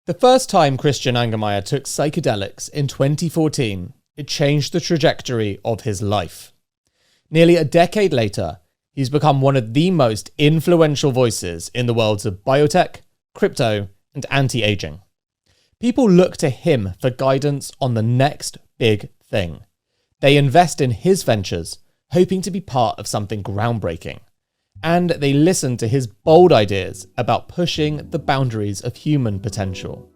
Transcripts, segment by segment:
The first time Christian Angermayer took psychedelics in 2014, it changed the trajectory of his life. Nearly a decade later, he's become one of the most influential voices in the worlds of biotech, crypto, and anti-aging. People look to him for guidance on the next big thing. They invest in his ventures, hoping to be part of something groundbreaking. And they listen to his bold ideas about pushing the boundaries of human potential.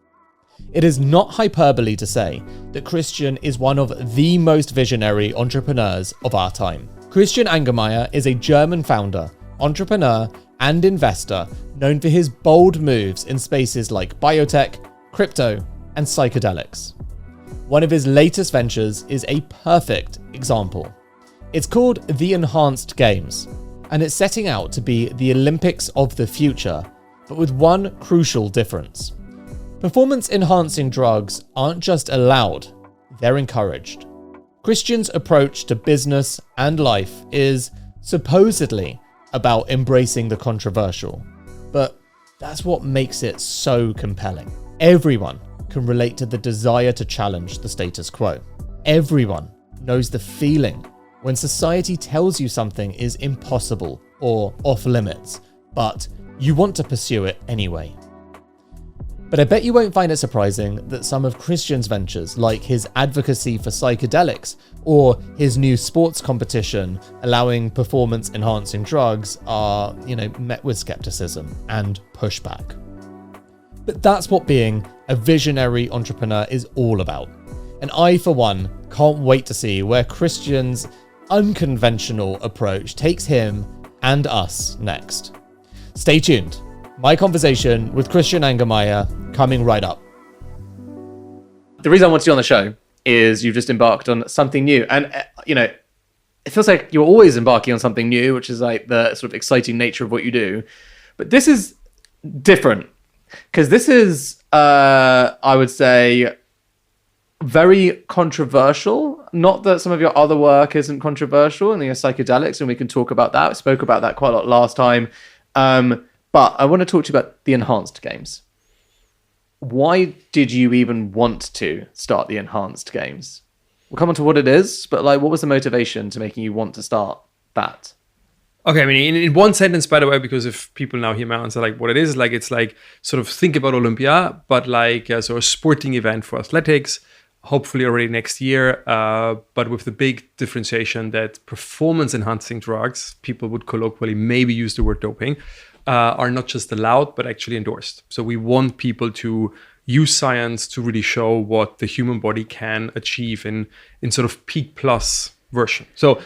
It is not hyperbole to say that Christian is one of the most visionary entrepreneurs of our time. Christian Angermayer is a German founder, entrepreneur, and investor known for his bold moves in spaces like biotech, crypto, and psychedelics. One of his latest ventures is a perfect example. It's called the Enhanced Games, and it's setting out to be the Olympics of the future, but with one crucial difference. Performance-enhancing drugs aren't just allowed, they're encouraged. Christian's approach to business and life is supposedly about embracing the controversial, but that's what makes it so compelling. Everyone can relate to the desire to challenge the status quo. Everyone knows the feeling when society tells you something is impossible or off limits, but you want to pursue it anyway. But I bet you won't find it surprising that some of Christian's ventures, like his advocacy for psychedelics or his new sports competition allowing performance-enhancing drugs, are, met with skepticism and pushback. But that's what being a visionary entrepreneur is all about. And I, for one, can't wait to see where Christian's unconventional approach takes him and us next. Stay tuned. My conversation with Christian Angermayer coming right up. The reason I want you on the show is you've just embarked on something new. And, it feels like you're always embarking on something new, which is like the sort of exciting nature of what you do. But this is different because this is, I would say, very controversial. Not that some of your other work isn't controversial, and your psychedelics, and we can talk about that. We spoke about that quite a lot last time. But I want to talk to you about the Enhanced Games. Why did you even want to start the Enhanced Games? We'll come on to what it is, but what was the motivation to making you want to start that? Okay, I mean, in one sentence, by the way, because if people now hear my answer, what it is, it's sort of think about Olympia, but so a sporting event for athletics, hopefully already next year, but with the big differentiation that performance-enhancing drugs, people would colloquially maybe use the word doping, are not just allowed, but actually endorsed. So we want people to use science to really show what the human body can achieve in sort of peak plus version. So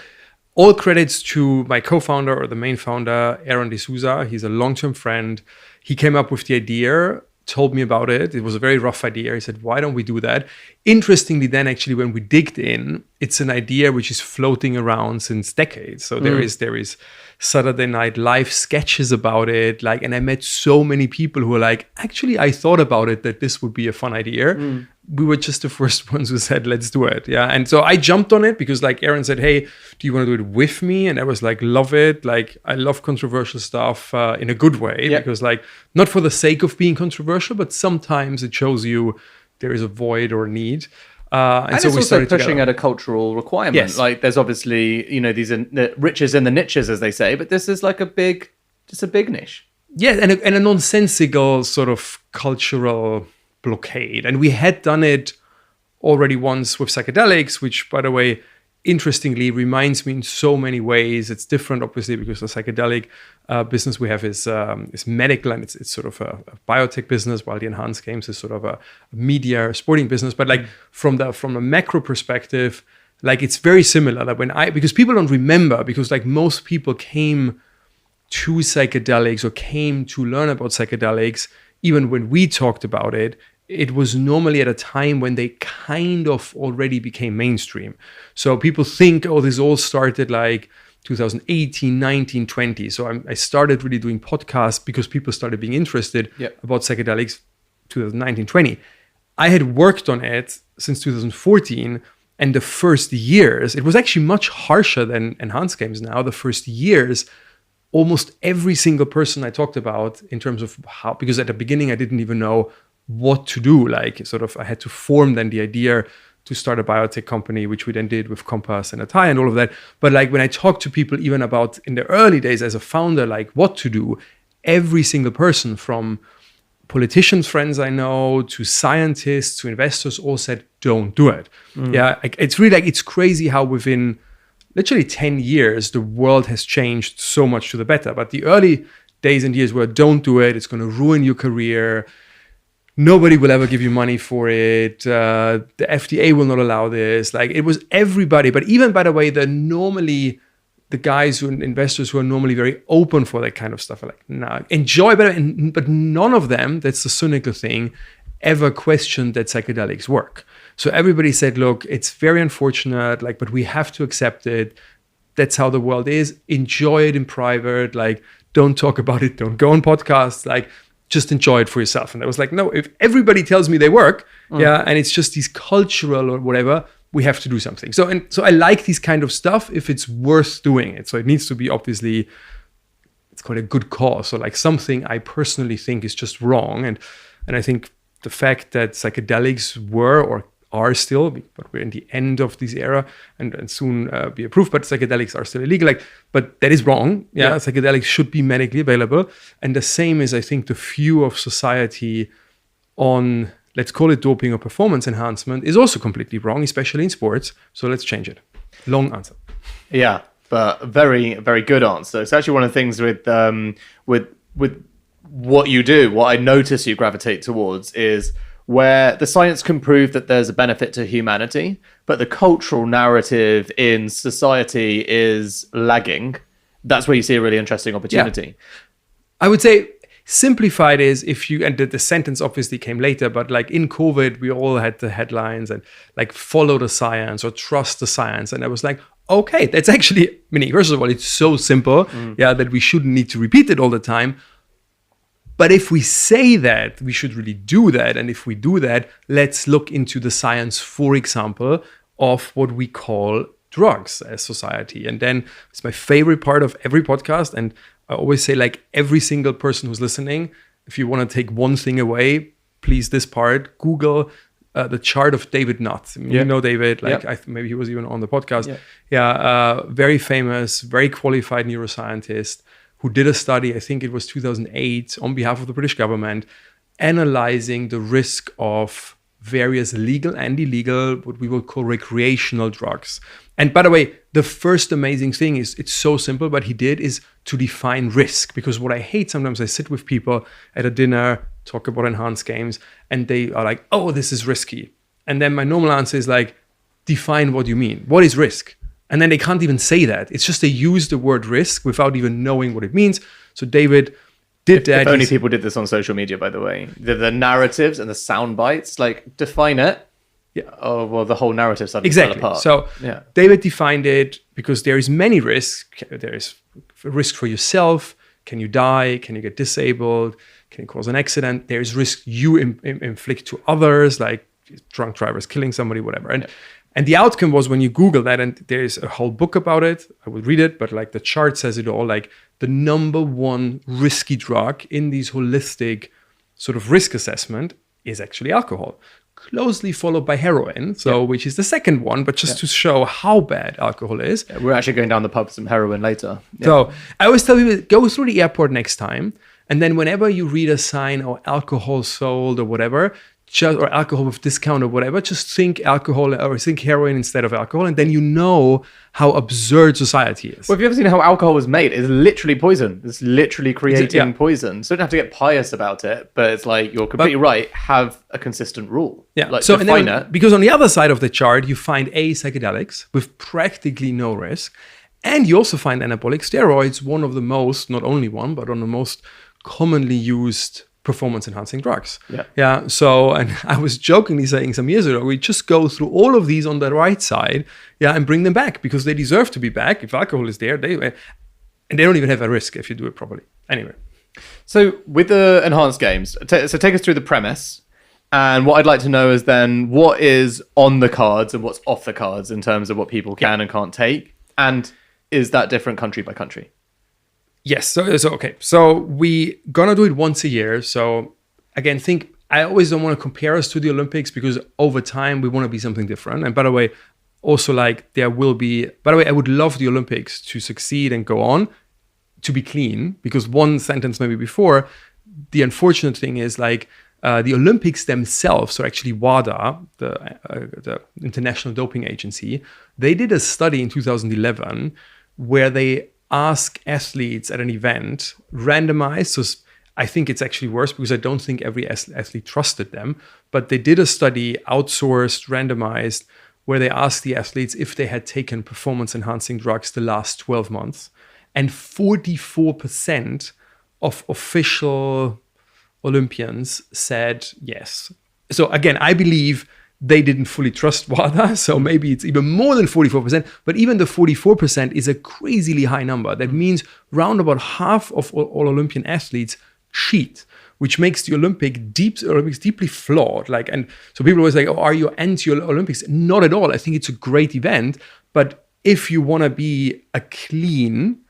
all credits to my co-founder or the main founder, Aaron D'Souza. He's a long-term friend. He came up with the idea, told me about it. It was a very rough idea. He said, why don't we do that? Interestingly, then actually, when we digged in, it's an idea which is floating around since decades. So there is Saturday Night Live sketches about it. And I met so many people who were like, actually, I thought about it, that this would be a fun idea. We were just the first ones who said, let's do it. Yeah. And so I jumped on it because Aaron said, hey, do you want to do it with me? And I was like, love it. I love controversial stuff in a good way, because not for the sake of being controversial, but sometimes it shows you there is a void or a need. And so it's also pushing at a cultural requirement. Yes. There's obviously, these are the riches in the niches, as they say, but this is a big niche. Yeah, and a nonsensical sort of cultural blockade. And we had done it already once with psychedelics, which, by the way, interestingly reminds me in so many ways. It's different, obviously, because the psychedelic business we have is medical, and it's sort of a biotech business, while the Enhanced Games is sort of a media sporting business. But from a macro perspective, it's very similar. Because people don't remember, because most people came to psychedelics or came to learn about psychedelics, even when we talked about it, it was normally at a time when they kind of already became mainstream. So people think, this all started 2018, 19, 20. So I started really doing podcasts because people started being interested about psychedelics 2019, 20. I had worked on it since 2014. And the first years, it was actually much harsher than Enhanced Games now. The first years, almost every single person I talked about in terms of how, because at the beginning I didn't even know what to do. Like sort of I had to form then the idea to start a biotech company, which we then did with Compass and Atai and all of that. But like when I talk to people even about in the early days as a founder, like what to do, every single person from politicians, friends I know, to scientists, to investors all said, don't do it. Yeah, it's really like, it's crazy how within literally 10 years, the world has changed so much to the better. But the early days and years were don't do it, it's going to ruin your career. Nobody will ever give you money for it. The FDA will not allow this. Like it was everybody. But even, by the way, the guys who investors who are normally very open for that kind of stuff are like, nah, enjoy, but none of them, that's the cynical thing, ever questioned that psychedelics work. So everybody said, look, it's very unfortunate, like, but we have to accept it. That's how the world is. Enjoy it in private. Like, don't talk about it. Don't go on podcasts. Like, just enjoy it for yourself. And I was like, no, if everybody tells me they work, and it's just these cultural or whatever, we have to do something. So I like these kind of stuff if it's worth doing it. So it needs to be obviously, it's quite a good cause. So like something I personally think is just wrong. And I think the fact that psychedelics were or are still, but we're in the end of this era and soon be approved, but psychedelics are still illegal. Like, but that is wrong. Yeah, psychedelics should be medically available. And the same is, I think, the view of society on, let's call it doping or performance enhancement, is also completely wrong, especially in sports. So let's change it. Long answer. Yeah, but very, very good answer. It's actually one of the things with what you do, what I notice you gravitate towards is where the science can prove that there's a benefit to humanity, but the cultural narrative in society is lagging. That's where you see a really interesting opportunity. Yeah. I would say simplified is if you, and the sentence obviously came later, but like in COVID, we all had the headlines and like follow the science or trust the science. And I was like, okay, that's actually, meaning, first of all, it's so simple, that we shouldn't need to repeat it all the time. But if we say that, we should really do that. And if we do that, let's look into the science, for example, of what we call drugs as society. And then it's my favorite part of every podcast. And I always say, like, every single person who's listening, if you want to take one thing away, please, this part, Google the chart of David Nutt. You know David, like maybe he was even on the podcast. Very famous, very qualified neuroscientist who did a study, I think it was 2008, on behalf of the British government, analyzing the risk of various legal and illegal, what we would call recreational drugs. And by the way, the first amazing thing is, it's so simple, but he did, is to define risk. Because what I hate sometimes, I sit with people at a dinner, talk about enhanced games, and they are like, oh, this is risky. And then my normal answer is like, define what you mean. What is risk? And then they can't even say that. It's just they use the word risk without even knowing what it means. So David did that. If only people did this on social media, by the way. The narratives and the sound bites, like, define it. Yeah. Oh, well, the whole narrative suddenly fell apart. So David defined it because there is many risks. There is risk for yourself. Can you die? Can you get disabled? Can you cause an accident? There is risk you inflict to others, like drunk drivers killing somebody, whatever. And the outcome was, when you Google that, and there's a whole book about it, I will read it, but like the chart says it all, like the number one risky drug in these holistic sort of risk assessment is actually alcohol, closely followed by heroin, which is the second one, but just to show how bad alcohol is. We're actually going down the pub for some heroin later. So I always tell people, go through the airport next time, and then whenever you read a sign or alcohol sold or whatever, or alcohol with discount or whatever, just think alcohol or think heroin instead of alcohol, and then you know how absurd society is. Well, have you ever seen how alcohol was made? It's literally poison. It's literally creating poison. So you don't have to get pious about it, but it's like, you're completely right. Have a consistent rule. Yeah. Like, so, and then, because on the other side of the chart, you find psychedelics with practically no risk, and you also find anabolic steroids, one of the most, not only one, but on the most commonly used performance-enhancing drugs. So, and I was jokingly saying some years ago, we just go through all of these on the right side, and bring them back, because they deserve to be back. If alcohol is there, and they don't even have a risk if you do it properly. Anyway. So with the enhanced games, so take us through the premise. And what I'd like to know is then, what is on the cards and what's off the cards in terms of what people can and can't take? And is that different country by country? Yes. So okay. So we gonna do it once a year. So again, think I always don't want to compare us to the Olympics because over time we want to be something different. And by the way, also like I would love the Olympics to succeed and go on to be clean, because one sentence maybe before, the unfortunate thing is like the Olympics themselves, or actually WADA, the International Doping Agency, they did a study in 2011 where they ask athletes at an event, randomized, so I think it's actually worse because I don't think every athlete trusted them, but they did a study, outsourced, randomized, where they asked the athletes if they had taken performance-enhancing drugs the last 12 months. And 44% of official Olympians said yes. So again, I believe they didn't fully trust WADA, so maybe it's even more than 44%, but even the 44% is a crazily high number. That means round about half of all Olympian athletes cheat, which makes the Olympics deeply flawed. Like, and so people always like, oh, are you anti-Olympics? Not at all. I think it's a great event, but if you want to be a clean,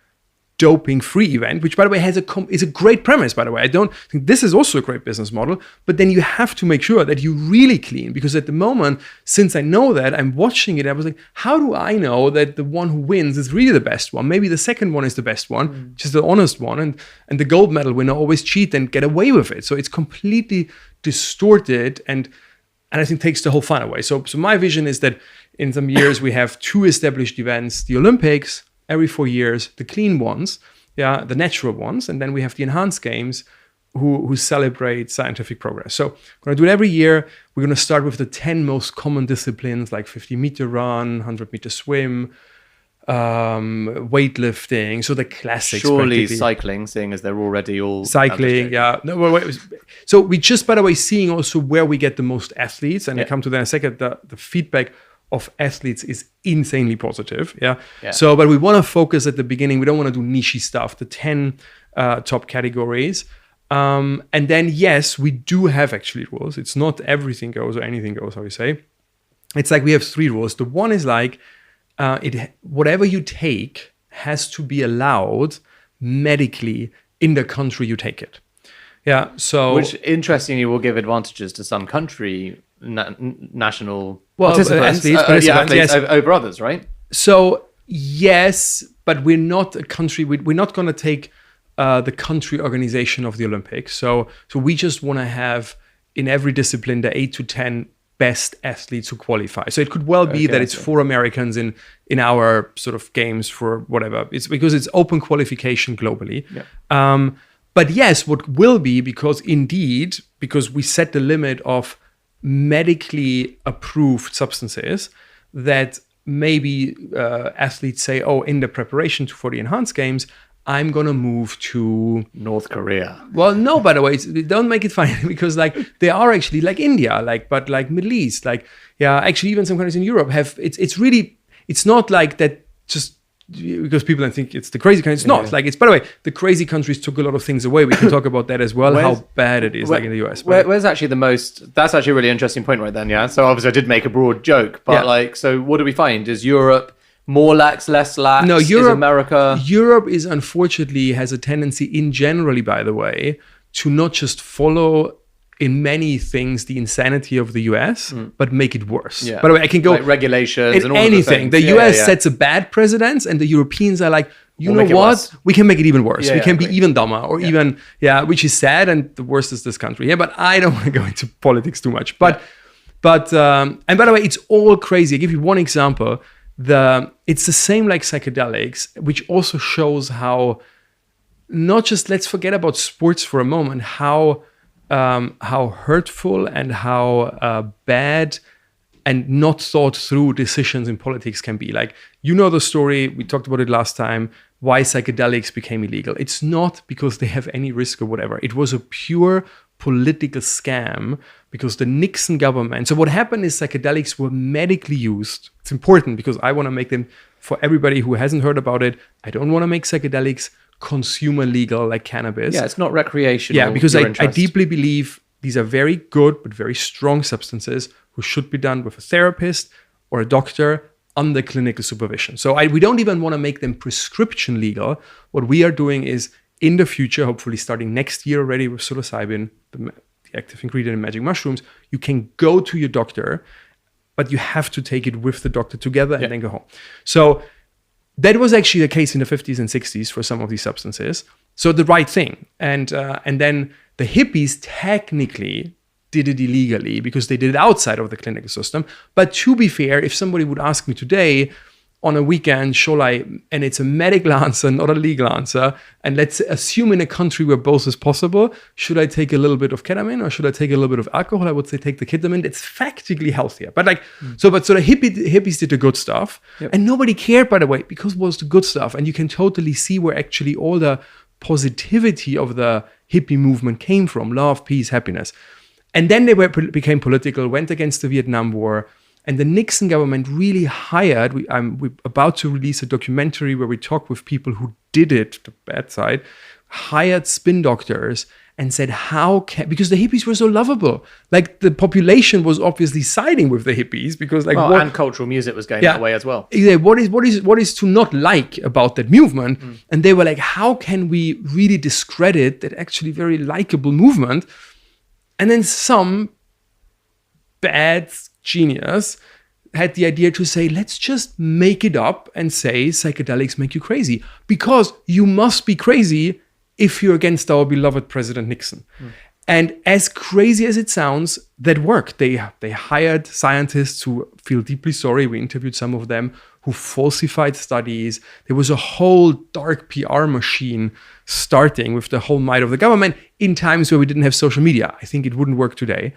doping-free event, which by the way is a great premise, by the way. I don't think this is also a great business model, but then you have to make sure that you really clean, because at the moment, since I know that, I'm watching it, I was like, how do I know that the one who wins is really the best one? Maybe the second one is the best one, just the honest one, and the gold medal winner always cheat and get away with it. So it's completely distorted, and I think takes the whole fun away. So my vision is that in some years we have two established events, the Olympics, every 4 years, the clean ones, the natural ones, and then we have the enhanced games who celebrate scientific progress. So we're going to do it every year. We're going to start with the 10 most common disciplines, like 50-meter run, 100-meter swim, weightlifting, so the classics. Surely cycling, seeing as they're already all cycling, yeah. No, wait. So we just, by the way, seeing also where we get the most athletes, and I come to that in a second, the feedback of athletes is insanely positive. Yeah. So, but we want to focus at the beginning. We don't want to do niche stuff, the 10 top categories. And then, yes, we do have actually rules. It's not everything goes or anything goes, how you say. It's like we have 3 rules. The one is like, whatever you take has to be allowed medically in the country you take it. Yeah. So, which interestingly will give advantages to some country national participants, athletes over others, right? So yes, but we're not a country. We're not going to take the country organization of the Olympics. So we just want to have in every discipline the 8 to 10 best athletes who qualify. So it could well be that it's 4 Americans in our sort of games for whatever. It's because it's open qualification globally. Yeah. But yes, what will be, because we set the limit of medically approved substances, that maybe athletes say, oh, in the preparation for the enhanced games, I'm going to move to North Korea. Well, no, by the way, don't make it funny, because like they are actually like India, but Middle East, actually even some countries in Europe have, it's not like that just because people think it's the crazy countries. It's not. Like, it's, by the way, the crazy countries took a lot of things away. We can talk about that as well, how bad it is, like in the US. Where's actually the most, that's actually a really interesting point right then, yeah? So obviously I did make a broad joke, but so what do we find? Is Europe more lax, less lax? No, is America... Europe is unfortunately has a tendency in generally, by the way, to not just follow in many things the insanity of the US, but make it worse. Yeah. By the way, I can go like regulations and all anything. The US sets a bad precedent, and the Europeans are like, you know what? We can make it even worse. We can be even dumber, or even which is sad. And the worst is this country. Yeah, but I don't want to go into politics too much. But and by the way, it's all crazy. I'll give you one example. It's the same like psychedelics, which also shows how not just, let's forget about sports for a moment, how hurtful and how bad and not thought through decisions in politics can be. Like, you know the story, we talked about it last time, why psychedelics became illegal. It's not because they have any risk or whatever. It was a pure political scam because the Nixon government. So what happened is psychedelics were medically used. It's important because I want to make them, for everybody who hasn't heard about it, I don't want to make psychedelics consumer legal like cannabis. Yeah, it's not recreational. Yeah, because I deeply believe these are very good but very strong substances who should be done with a therapist or a doctor under clinical supervision. So we don't even want to make them prescription legal. What we are doing is, in the future, hopefully starting next year already with psilocybin, the active ingredient in magic mushrooms, you can go to your doctor, but you have to take it with the doctor together and then go home. So that was actually the case in the 50s and 60s for some of these substances. So the right thing. And then the hippies technically did it illegally because they did it outside of the clinical system. But to be fair, if somebody would ask me today on a weekend, shall I, and it's a medical answer, not a legal answer, and let's assume in a country where both is possible, should I take a little bit of ketamine or should I take a little bit of alcohol? I would say take the ketamine. It's factually healthier. But so the hippies did the good stuff. And nobody cared, by the way, because it was the good stuff. And you can totally see where actually all the positivity of the hippie movement came from: love, peace, happiness. And then they became political, went against the Vietnam War, and the Nixon government really hired. We're about to release a documentary where we talk with people who did it, the bad side, hired spin doctors and said, because the hippies were so lovable. Like, the population was obviously siding with the hippies because and cultural music was going that way as well. Yeah, what is to not like about that movement? And they were like, how can we really discredit that actually very likable movement? And then some bad genius had the idea to say, let's just make it up and say psychedelics make you crazy, because you must be crazy if you're against our beloved President Nixon. And as crazy as it sounds, that worked. They hired scientists who feel deeply sorry. We interviewed some of them who falsified studies. There was a whole dark PR machine starting with the whole might of the government in times where we didn't have social media. I think it wouldn't work today.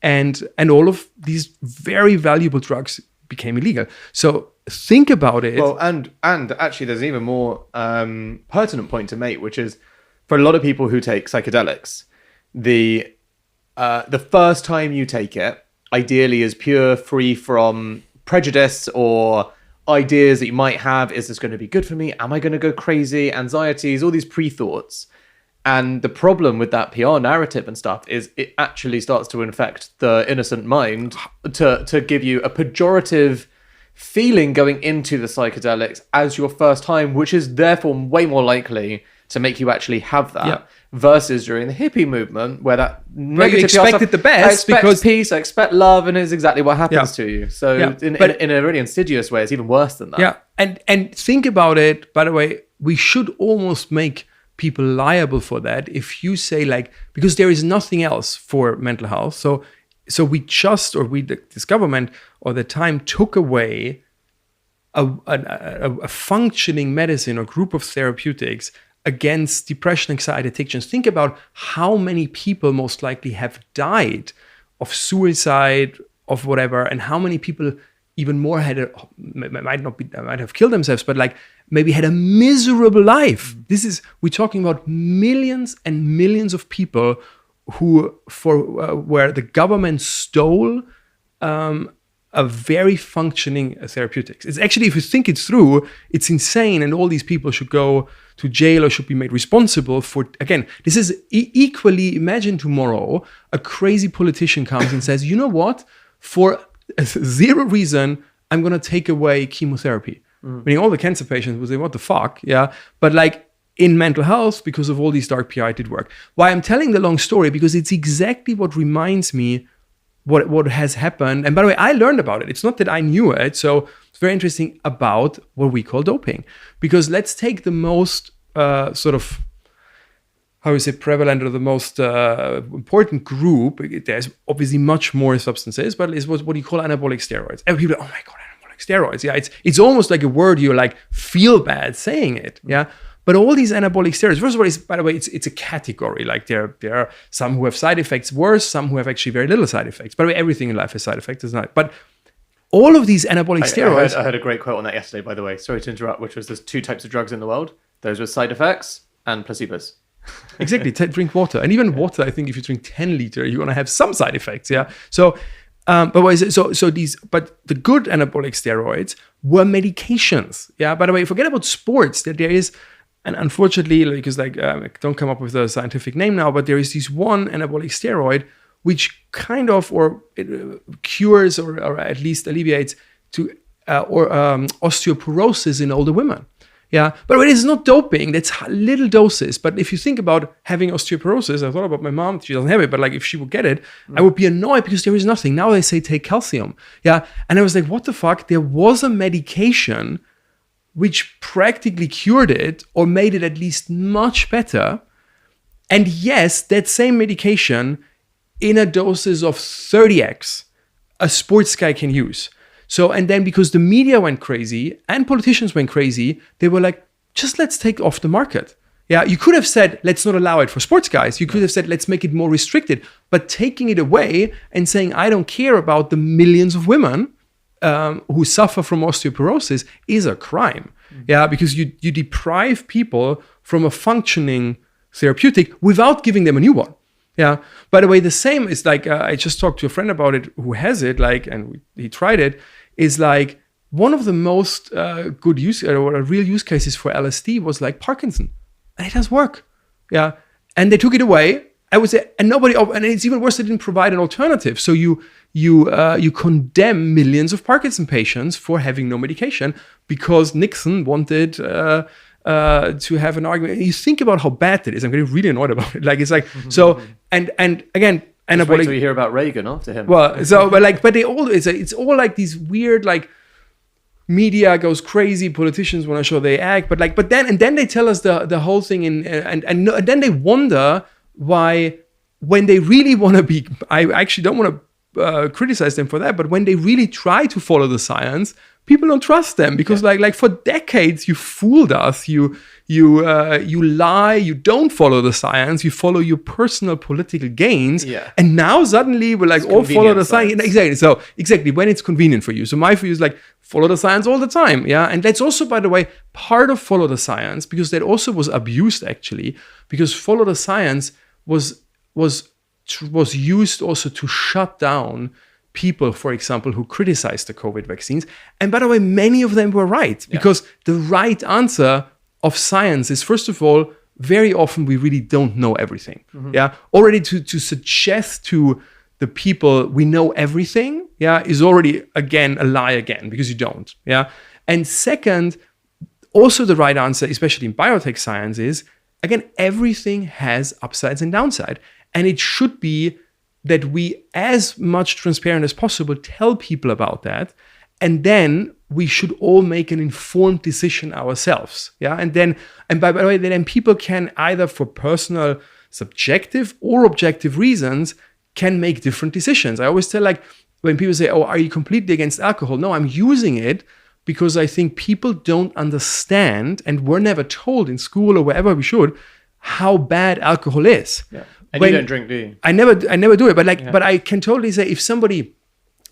And all of these very valuable drugs became illegal. So think about it. Well, and actually there's an even more pertinent point to make, which is for a lot of people who take psychedelics, the first time you take it, ideally is pure, free from prejudice or ideas that you might have. Is this going to be good for me? Am I going to go crazy? Anxieties, all these pre-thoughts. And the problem with that PR narrative and stuff is it actually starts to infect the innocent mind to give you a pejorative feeling going into the psychedelics as your first time, which is therefore way more likely to make you actually have that, versus during the hippie movement where that negative you expected the best, I expect because peace, I expect love, and it's exactly what happens to you. So in a really insidious way, it's even worse than that. Yeah, and think about it. By the way, we should almost make people liable for that if you say, like, because there is nothing else for mental health. So this government or the time took away a functioning medicine or group of therapeutics against depression, anxiety, addictions. Think about how many people most likely have died of suicide, of whatever, and how many people even more might have killed themselves, but like maybe had a miserable life. We're talking about millions and millions of people where the government stole a very functioning therapeutics. It's actually, if you think it through, it's insane, and all these people should go to jail or should be made responsible for. Again, this is equally. Imagine tomorrow a crazy politician comes and says, "You know what? For zero reason, I'm going to take away chemotherapy." Meaning all the cancer patients would say, "What the fuck?" Yeah, but like in mental health, because of all these dark PR, it did work. Why I'm telling the long story, because it's exactly what reminds me what has happened. And by the way, I learned about it. It's not that I knew it. So it's very interesting about what we call doping. Because let's take the most prevalent or the most important group. There's obviously much more substances, but it's what you call anabolic steroids. And people are, oh my God, anabolic steroids. Yeah, it's almost like a word you like feel bad saying it. Yeah. But all these anabolic steroids, first of all, by the way, it's a category. Like there are some who have side effects worse, some who have actually very little side effects. By the way, everything in life has side effects, isn't it? But all of these anabolic steroids... I heard a great quote on that yesterday, by the way. Sorry to interrupt, which was there's two types of drugs in the world. Those with side effects and placebos. Exactly. Drink water. And even water, I think if you drink 10 liters, you're going to have some side effects. Yeah. So... but the good anabolic steroids were medications. Yeah. By the way, forget about sports. That there is, and unfortunately, because I don't come up with a scientific name now, but there is this one anabolic steroid which kind of cures or at least alleviates osteoporosis in older women. Yeah, but it is not doping. That's little doses. But if you think about having osteoporosis, I thought about my mom. She doesn't have it, but like if she would get it, I would be annoyed because there is nothing. Now they say take calcium. Yeah, and I was like, what the fuck? There was a medication which practically cured it or made it at least much better. And yes, that same medication in a doses of 30x, a sports guy can use. So, and then because the media went crazy and politicians went crazy, they were like, just let's take off the market. Yeah, you could have said, let's not allow it for sports guys. You could have said, let's make it more restricted. But taking it away and saying, I don't care about the millions of women who suffer from osteoporosis is a crime. Yeah, because you deprive people from a functioning therapeutic without giving them a new one. Yeah. By the way, the same is like, I just talked to a friend about it who has it, like, and he tried it, is like one of the most good use or real use cases for LSD was like Parkinson. And it does work. Yeah. And they took it away. I would say, and nobody, and it's even worse, they didn't provide an alternative. So you condemn millions of Parkinson patients for having no medication because Nixon wanted to have an argument. You think about how bad that is. I'm getting really annoyed about it. Like it's like so, and again, Just wait till you hear about Reagan after him. Well, so but they all it's all like these weird like media goes crazy. Politicians want to show they act, but then they tell us the whole thing and then they wonder why when they really want to be. I actually don't want to criticize them for that, but when they really try to follow the science, people don't trust them because like for decades you fooled us. You lie. You don't follow the science. You follow your personal political gains. Yeah. And now suddenly we're like, all follow the science. Exactly. So exactly when it's convenient for you. So my view is like follow the science all the time. Yeah. And that's also, by the way, part of follow the science because that also was abused actually because follow the science was used also to shut down people, for example, who criticized the COVID vaccines. And by the way, many of them were right because the right answer of science is, first of all, very often we really don't know everything. Yeah, already to suggest to the people we know everything, is already again a lie again because you don't. Yeah, and second, also the right answer, especially in biotech science, is again everything has upsides and downside, and it should be that we, as much transparent as possible, tell people about that, and then we should all make an informed decision ourselves. Yeah, and by the way, then people can either for personal, subjective or objective reasons can make different decisions. I always tell like when people say, "Oh, are you completely against alcohol?" No, I'm using it because I think people don't understand, and we're never told in school or wherever we should, how bad alcohol is. Yeah. And you don't drink, do you? I never do it. But but I can totally say if somebody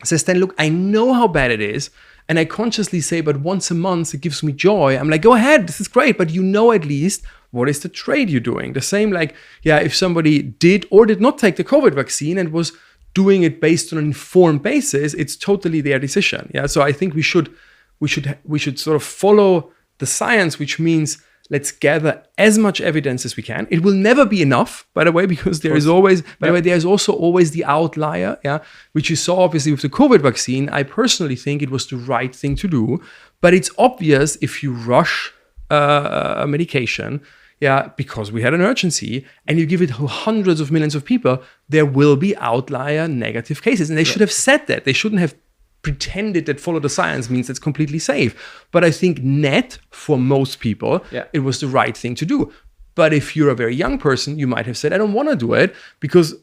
says, "Then look, I know how bad it is," and I consciously say, "But once a month it gives me joy," I'm like, "Go ahead, this is great." But you know at least what is the trade you're doing. The same like, if somebody did or did not take the COVID vaccine and was doing it based on an informed basis, it's totally their decision. Yeah. So I think we should sort of follow the science, which means let's gather as much evidence as we can. It will never be enough, by the way, because there is always, by the way, there's also always the outlier, which you saw obviously with the COVID vaccine. I personally think it was the right thing to do, but it's obvious if you rush a medication, because we had an urgency, and you give it to hundreds of millions of people, there will be outlier negative cases. And they should have said that. They shouldn't have pretended that follow the science means it's completely safe. But I think for most people, it was the right thing to do. But if you're a very young person, you might have said, I don't want to do it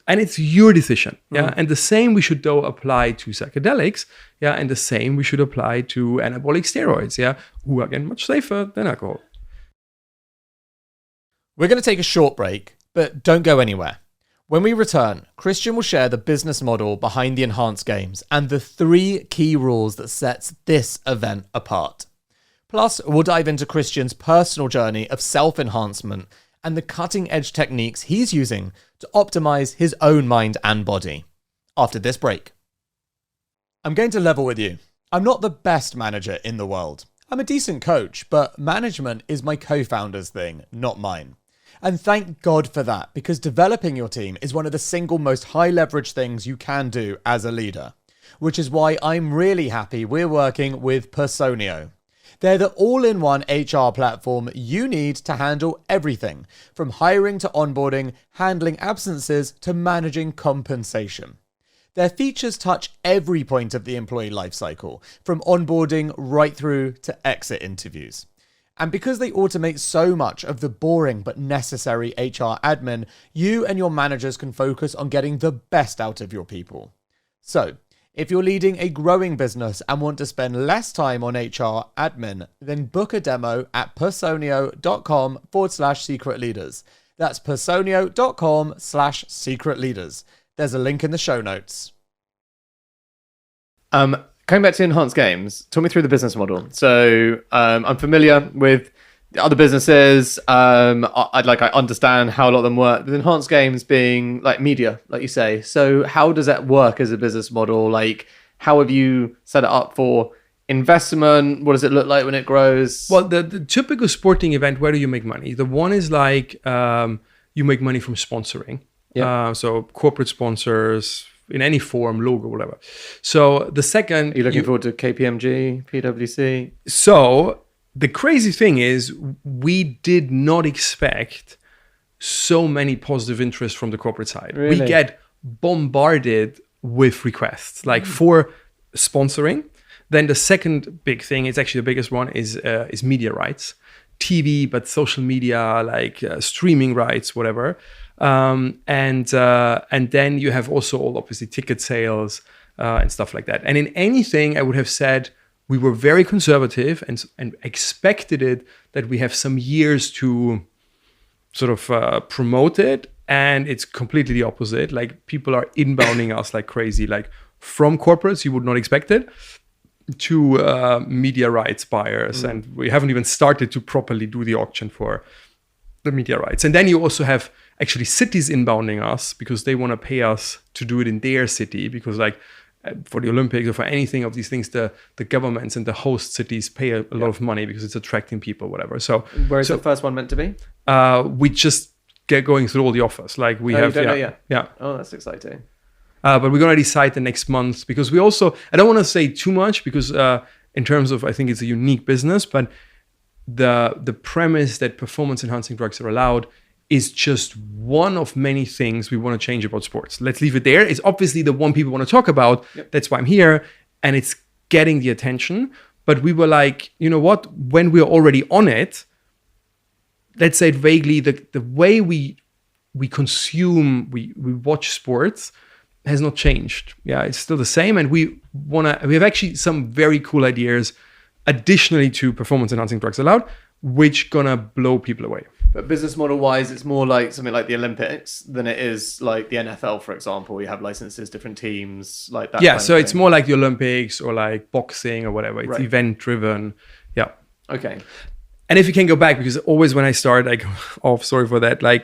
and it's your decision. And the same we should though apply to psychedelics. And the same we should apply to anabolic steroids. Who are again much safer than alcohol. We're going to take a short break, but don't go anywhere. When we return, Christian will share the business model behind the Enhanced Games and the 3 key rules that sets this event apart. Plus, we'll dive into Christian's personal journey of self-enhancement and the cutting-edge techniques he's using to optimize his own mind and body. After this break. I'm going to level with you. I'm not the best manager in the world. I'm a decent coach, but management is my co-founder's thing, not mine. And thank God for that, because developing your team is one of the single most high leverage things you can do as a leader, which is why I'm really happy we're working with Personio. They're the all-in-one HR platform you need to handle everything, from hiring to onboarding, handling absences to managing compensation. Their features touch every point of the employee lifecycle, from onboarding right through to exit interviews. And because they automate so much of the boring but necessary HR admin, you and your managers can focus on getting the best out of your people. So, if you're leading a growing business and want to spend less time on HR admin, then book a demo at personio.com/secret leaders. That's personio.com/secret leaders. There's a link in the show notes. Coming back to enhanced games, talk me through the business model. So I'm familiar with other businesses. I understand how a lot of them work. With enhanced games being like media, like you say. So how does that work as a business model? Like, how have you set it up for investment? What does it look like when it grows? Well, the typical sporting event, where do you make money? The one is like you make money from sponsoring. Yeah. So corporate sponsors in any form, logo, whatever. So the second... Are you looking forward to KPMG, PwC? So the crazy thing is we did not expect so many positive interest from the corporate side. Really? We get bombarded with requests, like for sponsoring. Then the second big thing, it's actually the biggest one, is media rights. TV, but social media, like streaming rights, whatever. And then you have also all obviously ticket sales and stuff like that. And in anything, I would have said we were very conservative and expected it that we have some years to sort of promote it. And it's completely the opposite. Like people are inbounding us like crazy, like from corporates you would not expect it, to media rights buyers. And we haven't even started to properly do the auction for the media rights. And then you also have actually cities inbounding us because they want to pay us to do it in their city, because like for the Olympics or for anything of these things, the governments and the host cities pay a lot of money because it's attracting people, whatever. So where is the first one meant to be? We just get going through all the offers. Like we have, you don't know yet? Yeah. Oh, that's exciting. But we're going to decide the next month, because we also, I don't want to say too much because in terms of, I think it's a unique business, but the premise that performance enhancing drugs are allowed is just one of many things we want to change about sports. Let's leave it there. It's obviously the one people want to talk about. Yep. That's why I'm here. And it's getting the attention. But we were like, you know what? When we're already on it, let's say it vaguely, the way we consume, we watch sports has not changed. Yeah, it's still the same. And we have actually some very cool ideas additionally to performance enhancing drugs allowed, which gonna blow people away. But business model wise, it's more like something like the Olympics than it is like the NFL, for example. You have licenses, different teams, like that. Yeah, so it's more like the Olympics or like boxing or whatever. It's event driven. Yeah. Okay. And if you can go back, because always when I start, I go off, sorry for that, like,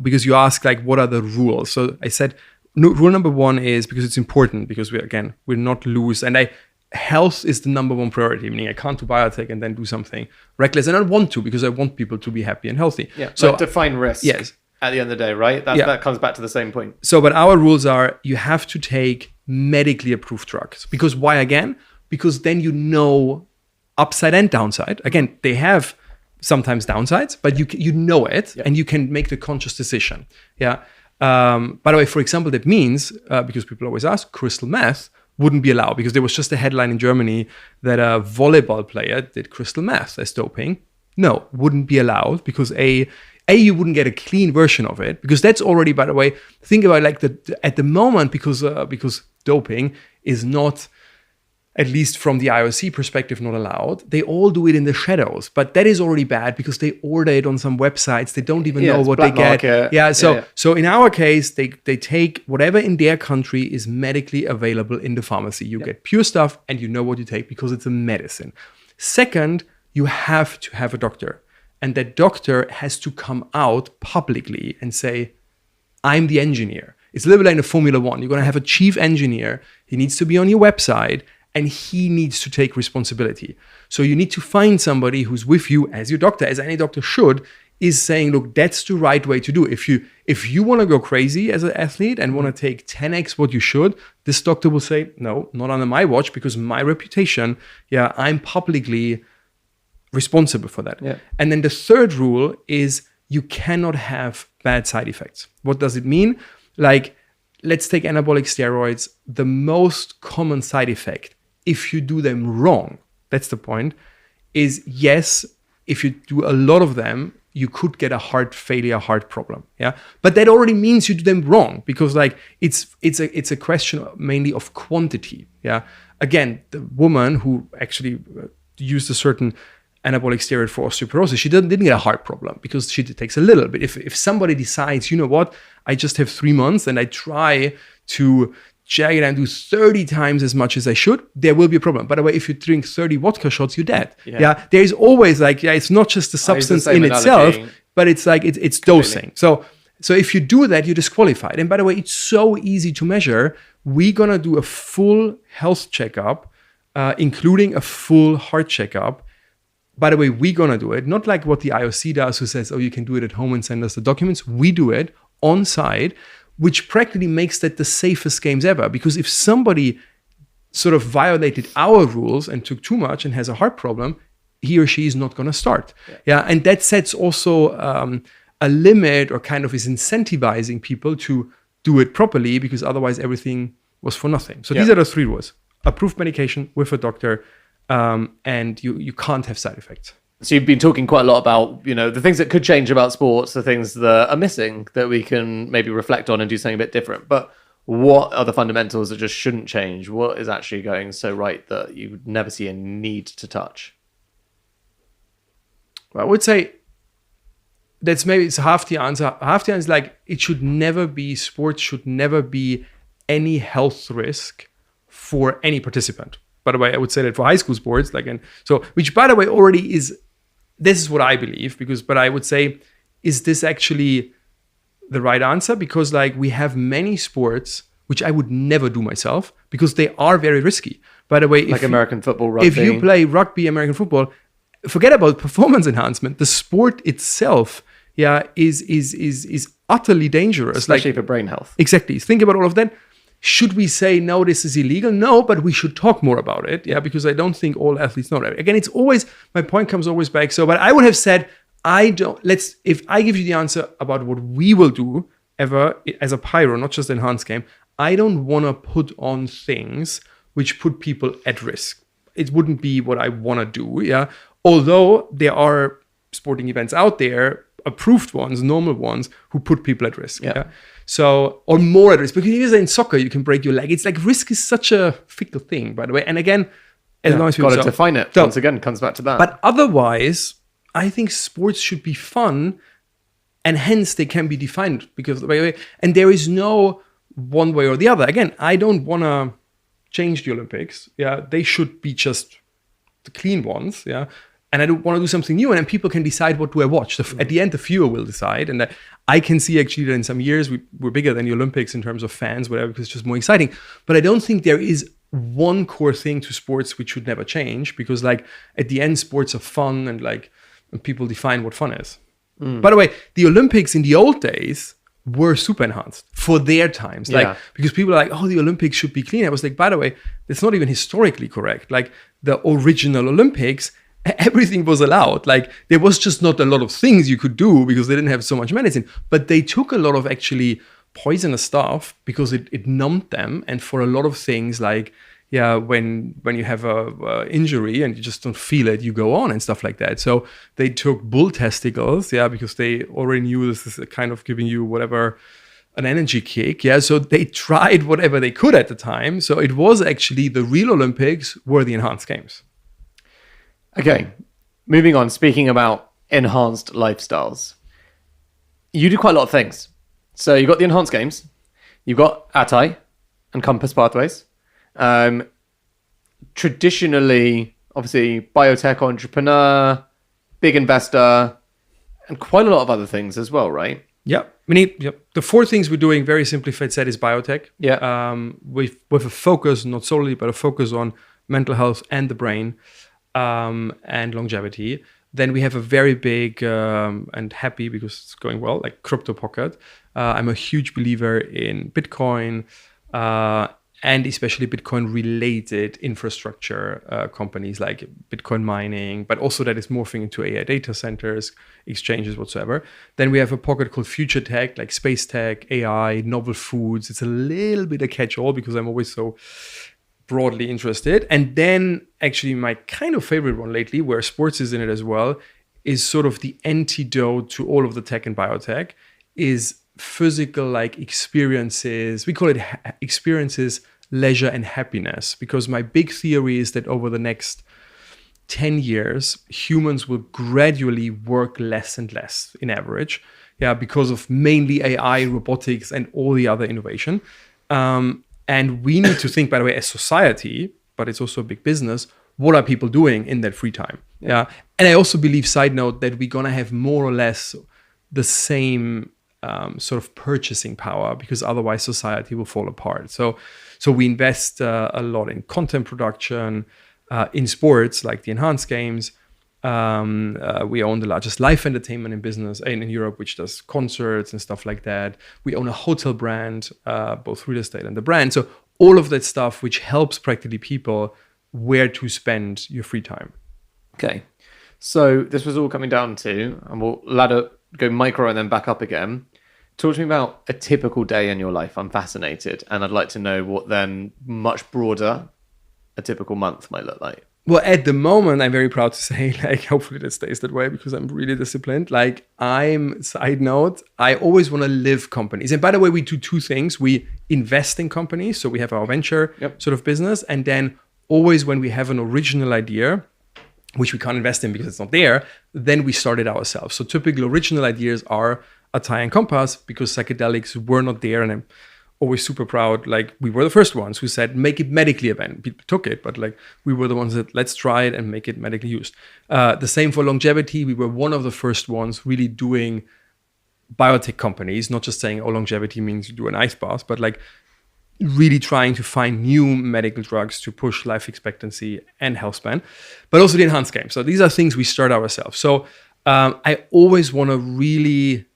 because you ask like, what are the rules? So I said, rule number one is, because it's important, because we're not loose. And health is the number one priority, meaning I can't do biotech and then do something reckless. And I don't want to, because I want people to be happy and healthy. Yeah, so like define risk. Yes. At the end of the day, right? That comes back to the same point. So, but our rules are, you have to take medically approved drugs. Because why again? Because then you know upside and downside. Again, they have sometimes downsides, but you know it, and you can make the conscious decision. Yeah. By the way, for example, that means, because people always ask, crystal meth wouldn't be allowed, because there was just a headline in Germany that a volleyball player did crystal meth as doping. No, wouldn't be allowed, because you wouldn't get a clean version of it, because that's already, by the way, think about like at the moment, because doping is not, at least from the IOC perspective, not allowed. They all do it in the shadows, but that is already bad because they order it on some websites. They don't even know what they get. Market. So in our case, they take whatever in their country is medically available in the pharmacy. You get pure stuff and you know what you take because it's a medicine. Second, you have to have a doctor, and that doctor has to come out publicly and say, I'm the engineer. It's a little bit like in Formula One. You're going to have a chief engineer. He needs to be on your website, and he needs to take responsibility. So you need to find somebody who's with you as your doctor, as any doctor should, is saying, look, that's the right way to do it. If you want to go crazy as an athlete and want to take 10x what you should, this doctor will say, no, not under my watch, because my reputation, I'm publicly responsible for that. Yeah. And then the third rule is you cannot have bad side effects. What does it mean? Like, let's take anabolic steroids. The most common side effect, if you do them wrong, that's the point, is yes, if you do a lot of them, you could get a heart failure, heart problem. Yeah. But that already means you do them wrong, because like it's a question mainly of quantity. Yeah. Again, the woman who actually used a certain anabolic steroid for osteoporosis, she didn't get a heart problem because she takes a little bit. If somebody decides, you know what, I just have 3 months and I try to jag it and do 30 times as much as I should, there will be a problem. By the way, if you drink 30 vodka shots, you're dead. Yeah. There's always like, it's not just the substance in itself, but it's like, it's dosing. So if you do that, you're disqualified. And by the way, it's so easy to measure. We're going to do a full health checkup, including a full heart checkup. By the way, we're going to do it, not like what the IOC does, who says, oh, you can do it at home and send us the documents. We do it on site, which practically makes that the safest games ever. Because if somebody sort of violated our rules and took too much and has a heart problem, he or she is not going to start. Yeah. And that sets also a limit, or kind of is incentivizing people to do it properly, because otherwise everything was for nothing. So these are the 3 rules. Approved medication with a doctor, and you can't have side effects. So you've been talking quite a lot about, the things that could change about sports, the things that are missing that we can maybe reflect on and do something a bit different. But what are the fundamentals that just shouldn't change? What is actually going so right that you would never see a need to touch? Well, I would say that's maybe it's half the answer. Half the answer is like, sports should never be any health risk for any participant. By the way, I would say that for high school sports, which by the way already is, this is what I believe, but I would say, is this actually the right answer? Because like we have many sports which I would never do myself because they are very risky. By the way, like American football, rugby. If you play rugby, American football, forget about performance enhancement. The sport itself, is utterly dangerous, especially for brain health. Exactly. Think about all of that. Should we say, no, this is illegal? No, but we should talk more about it. Yeah, because I don't think all athletes know that. Again, it's always, my point comes always back. So, but I would have said, if I give you the answer about what we will do ever as a pyro, not just enhanced game, I don't want to put on things which put people at risk. It wouldn't be what I want to do. Yeah. Although there are sporting events out there, approved ones, normal ones, who put people at risk. Yeah. So, or more at risk, because even in soccer, you can break your leg. It's like risk is such a fickle thing, by the way. And again, as long as people got to define it. So, once again, comes back to that. But otherwise, I think sports should be fun, and hence they can be defined because, and there is no one way or the other. Again, I don't want to change the Olympics. Yeah, they should be just the clean ones. Yeah. And I don't want to do something new, and then people can decide what do I watch. At the end, the viewer will decide. And I can see actually that in some years we're bigger than the Olympics in terms of fans, whatever, because it's just more exciting. But I don't think there is one core thing to sports which should never change, because like at the end, sports are fun, and like and people define what fun is. By the way, the Olympics in the old days were super enhanced for their times. Because people are like, oh, the Olympics should be clean. I was like, by the way, that's not even historically correct. Like the original Olympics, everything was allowed. Like there was just not a lot of things you could do because they didn't have so much medicine, but they took a lot of actually poisonous stuff because it numbed them. And for a lot of things, like, when you have a injury and you just don't feel it, you go on and stuff like that. So they took bull testicles, because they already knew this is kind of giving you whatever, an energy kick. So they tried whatever they could at the time. So it was actually the real Olympics were the enhanced games. Okay, moving on. Speaking about enhanced lifestyles, you do quite a lot of things. So you've got the enhanced games, you've got ATI and Compass Pathways. Traditionally, obviously, biotech entrepreneur, big investor, and quite a lot of other things as well, right? Yeah. The 4 things we're doing, very simplified said, is biotech. Yeah. With a focus, not solely, but a focus on mental health and the brain. And longevity. Then we have a very big and happy, because it's going well, like crypto pocket. I'm a huge believer in Bitcoin and especially Bitcoin related infrastructure companies like Bitcoin mining, but also that is morphing into AI data centers, exchanges, whatsoever. Then we have a pocket called future tech, like space tech, AI, novel foods. It's a little bit a catch-all because I'm always so broadly interested. And then actually my kind of favorite one lately, where sports is in it as well, is sort of the antidote to all of the tech and biotech, is physical like experiences. We call it experiences, leisure, and happiness, because my big theory is that over the next 10 years, humans will gradually work less and less in average. Yeah, because of mainly AI, robotics, and all the other innovation. And we need to think, by the way, as society, but it's also a big business, what are people doing in that free time? Yeah. And I also believe, side note, that we're going to have more or less the same sort of purchasing power, because otherwise society will fall apart. So we invest a lot in content production, in sports like the enhanced games. We own the largest live entertainment in business in Europe, which does concerts and stuff like that. We own a hotel brand, both real estate and the brand. So all of that stuff, which helps practically people where to spend your free time. Okay. So this was all coming down to, and we'll ladder, go micro and then back up again. Talk to me about a typical day in your life. I'm fascinated. And I'd like to know what then much broader a typical month might look like. Well, at the moment, I'm very proud to say, like, hopefully that stays that way because I'm really disciplined. Like, side note, I always want to live companies. And by the way, we do two things. We invest in companies. So we have our venture sort of business. And then always when we have an original idea, which we can't invest in because it's not there, then we start it ourselves. So typical original ideas are Attire and Compass, because psychedelics were not there. And I'm always super proud. Like, we were the first ones who said, make it medically available. People took it, but like we were the ones that let's try it and make it medically used. The same for longevity. We were one of the first ones really doing biotech companies, not just saying, oh, longevity means you do an ice bath, but like really trying to find new medical drugs to push life expectancy and health span, but also the enhanced game. So these are things we start ourselves. So I always want to really,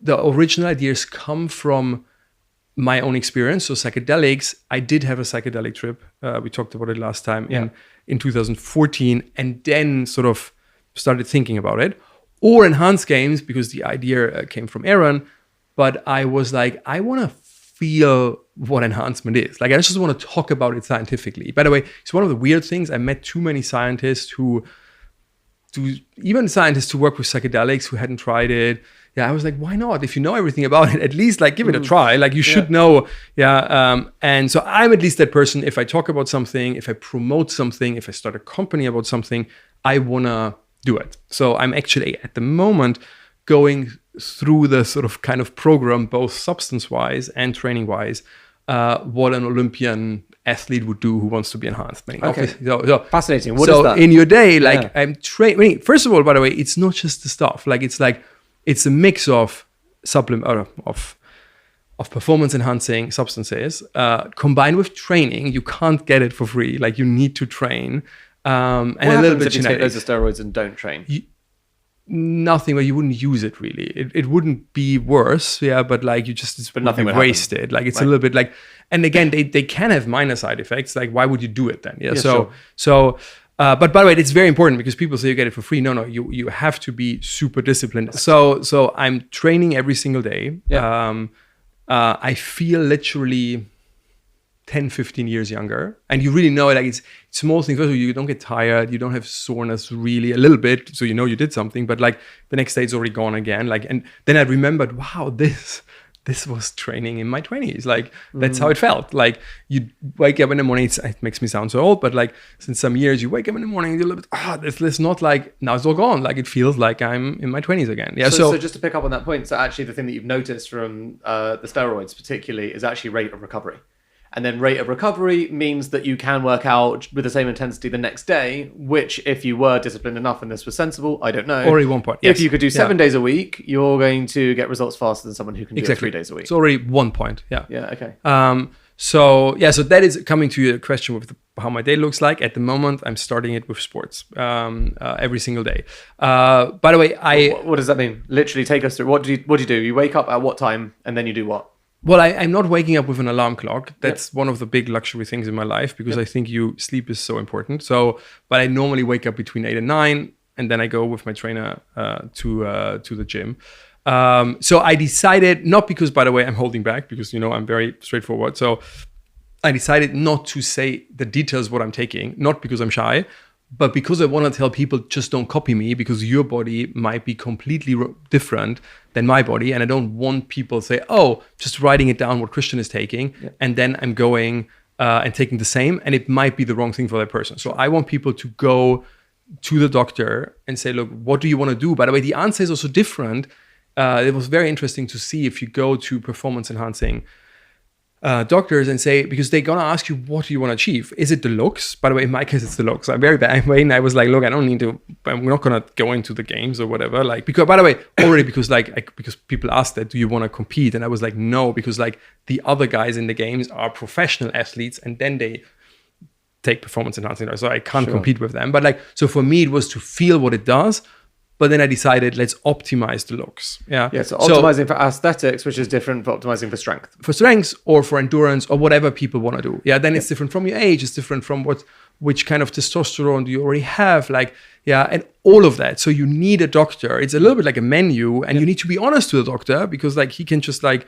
the original ideas come from my own experience. So psychedelics, I did have a psychedelic trip. We talked about it last time in 2014, and then sort of started thinking about it. Or enhanced games, because the idea came from Aaron, but I was like, I want to feel what enhancement is. Like, I just want to talk about it scientifically. By the way, it's one of the weird things. I met too many scientists even scientists who work with psychedelics who hadn't tried it. Yeah, I was like, why not? If you know everything about it, at least like give it a try. Like you should know. And so I'm at least that person. If I talk about something, if I promote something, if I start a company about something, I want to do it. So I'm actually at the moment going through the sort of kind of program, both substance-wise and training-wise, what an Olympian athlete would do who wants to be enhanced. Okay. So fascinating. What is that? In your day, like I'm training. First of all, by the way, it's not just the stuff. Like it's a mix of supplement of performance enhancing substances combined with training. You can't get it for free. Like you need to train. And what a little bit if you take loads of steroids and don't train? Nothing, but you wouldn't use it really. It wouldn't be worse, but like it's nothing would wasted. Like it's a little bit like, and again, they can have minor side effects. Like why would you do it then? But by the way, it's very important because people say you get it for free. No, you have to be super disciplined. So I'm training every single day. I feel literally 10, 15 years younger. And you really know, like, it's small things. First of all, you don't get tired. You don't have soreness really, a little bit. So you know you did something. But like the next day it's already gone again. Like, and then I remembered, wow, this was training in my 20s. Like, that's how it felt. Like, you wake up in the morning. It makes me sound so old. But like, since some years, you wake up in the morning, you're a little bit, this not like, now it's all gone. Like, it feels like I'm in my 20s again. Yeah. So just to pick up on that point. So actually the thing that you've noticed from the steroids particularly is actually rate of recovery. And then rate of recovery means that you can work out with the same intensity the next day, which if you were disciplined enough and this was sensible, I don't know. Already 1 point. Yes. If you could do 7 days a week, you're going to get results faster than someone who can do it 3 days a week. It's already 1 point. Yeah. Yeah. Okay. So that is coming to your question with how my day looks like. At the moment, I'm starting it with sports every single day. By the way, What does that mean? Literally take us through. What do you do? You wake up at what time and then you do what? Well, I'm not waking up with an alarm clock. That's one of the big luxury things in my life, because I think sleep is so important. So, but I normally wake up between 8 and 9, and then I go with my trainer to the gym. So I decided, not because, by the way, I'm holding back, because, I'm very straightforward. So I decided not to say the details what I'm taking, not because I'm shy, but because I want to tell people, just don't copy me, because your body might be completely different than my body. And I don't want people to say, oh, just writing it down what Christian is taking. And then I'm going and taking the same. And it might be the wrong thing for that person. So I want people to go to the doctor and say, look, what do you want to do? By the way, the answer is also different. It was very interesting to see if you go to performance enhancing doctors and say, because they're going to ask you, what do you want to achieve? Is it the looks? By the way, in my case, it's the looks. I'm very bad. I was like, look, I'm not going to go into the games or whatever. Like, because, by the way, already because because people asked that, do you want to compete? And I was like, no, because like the other guys in the games are professional athletes, and then they take performance enhancing drugs. So I can't compete with them. But like, so for me, it was to feel what it does. But then I decided, let's optimize the looks. Yeah. So optimizing for aesthetics, which is different from optimizing for strength. For strength or for endurance or whatever people want to do. Yeah. Then it's different from your age. It's different from which kind of testosterone do you already have. Like, and all of that. So you need a doctor. It's a little bit like a menu, and you need to be honest to the doctor, because like he can just like,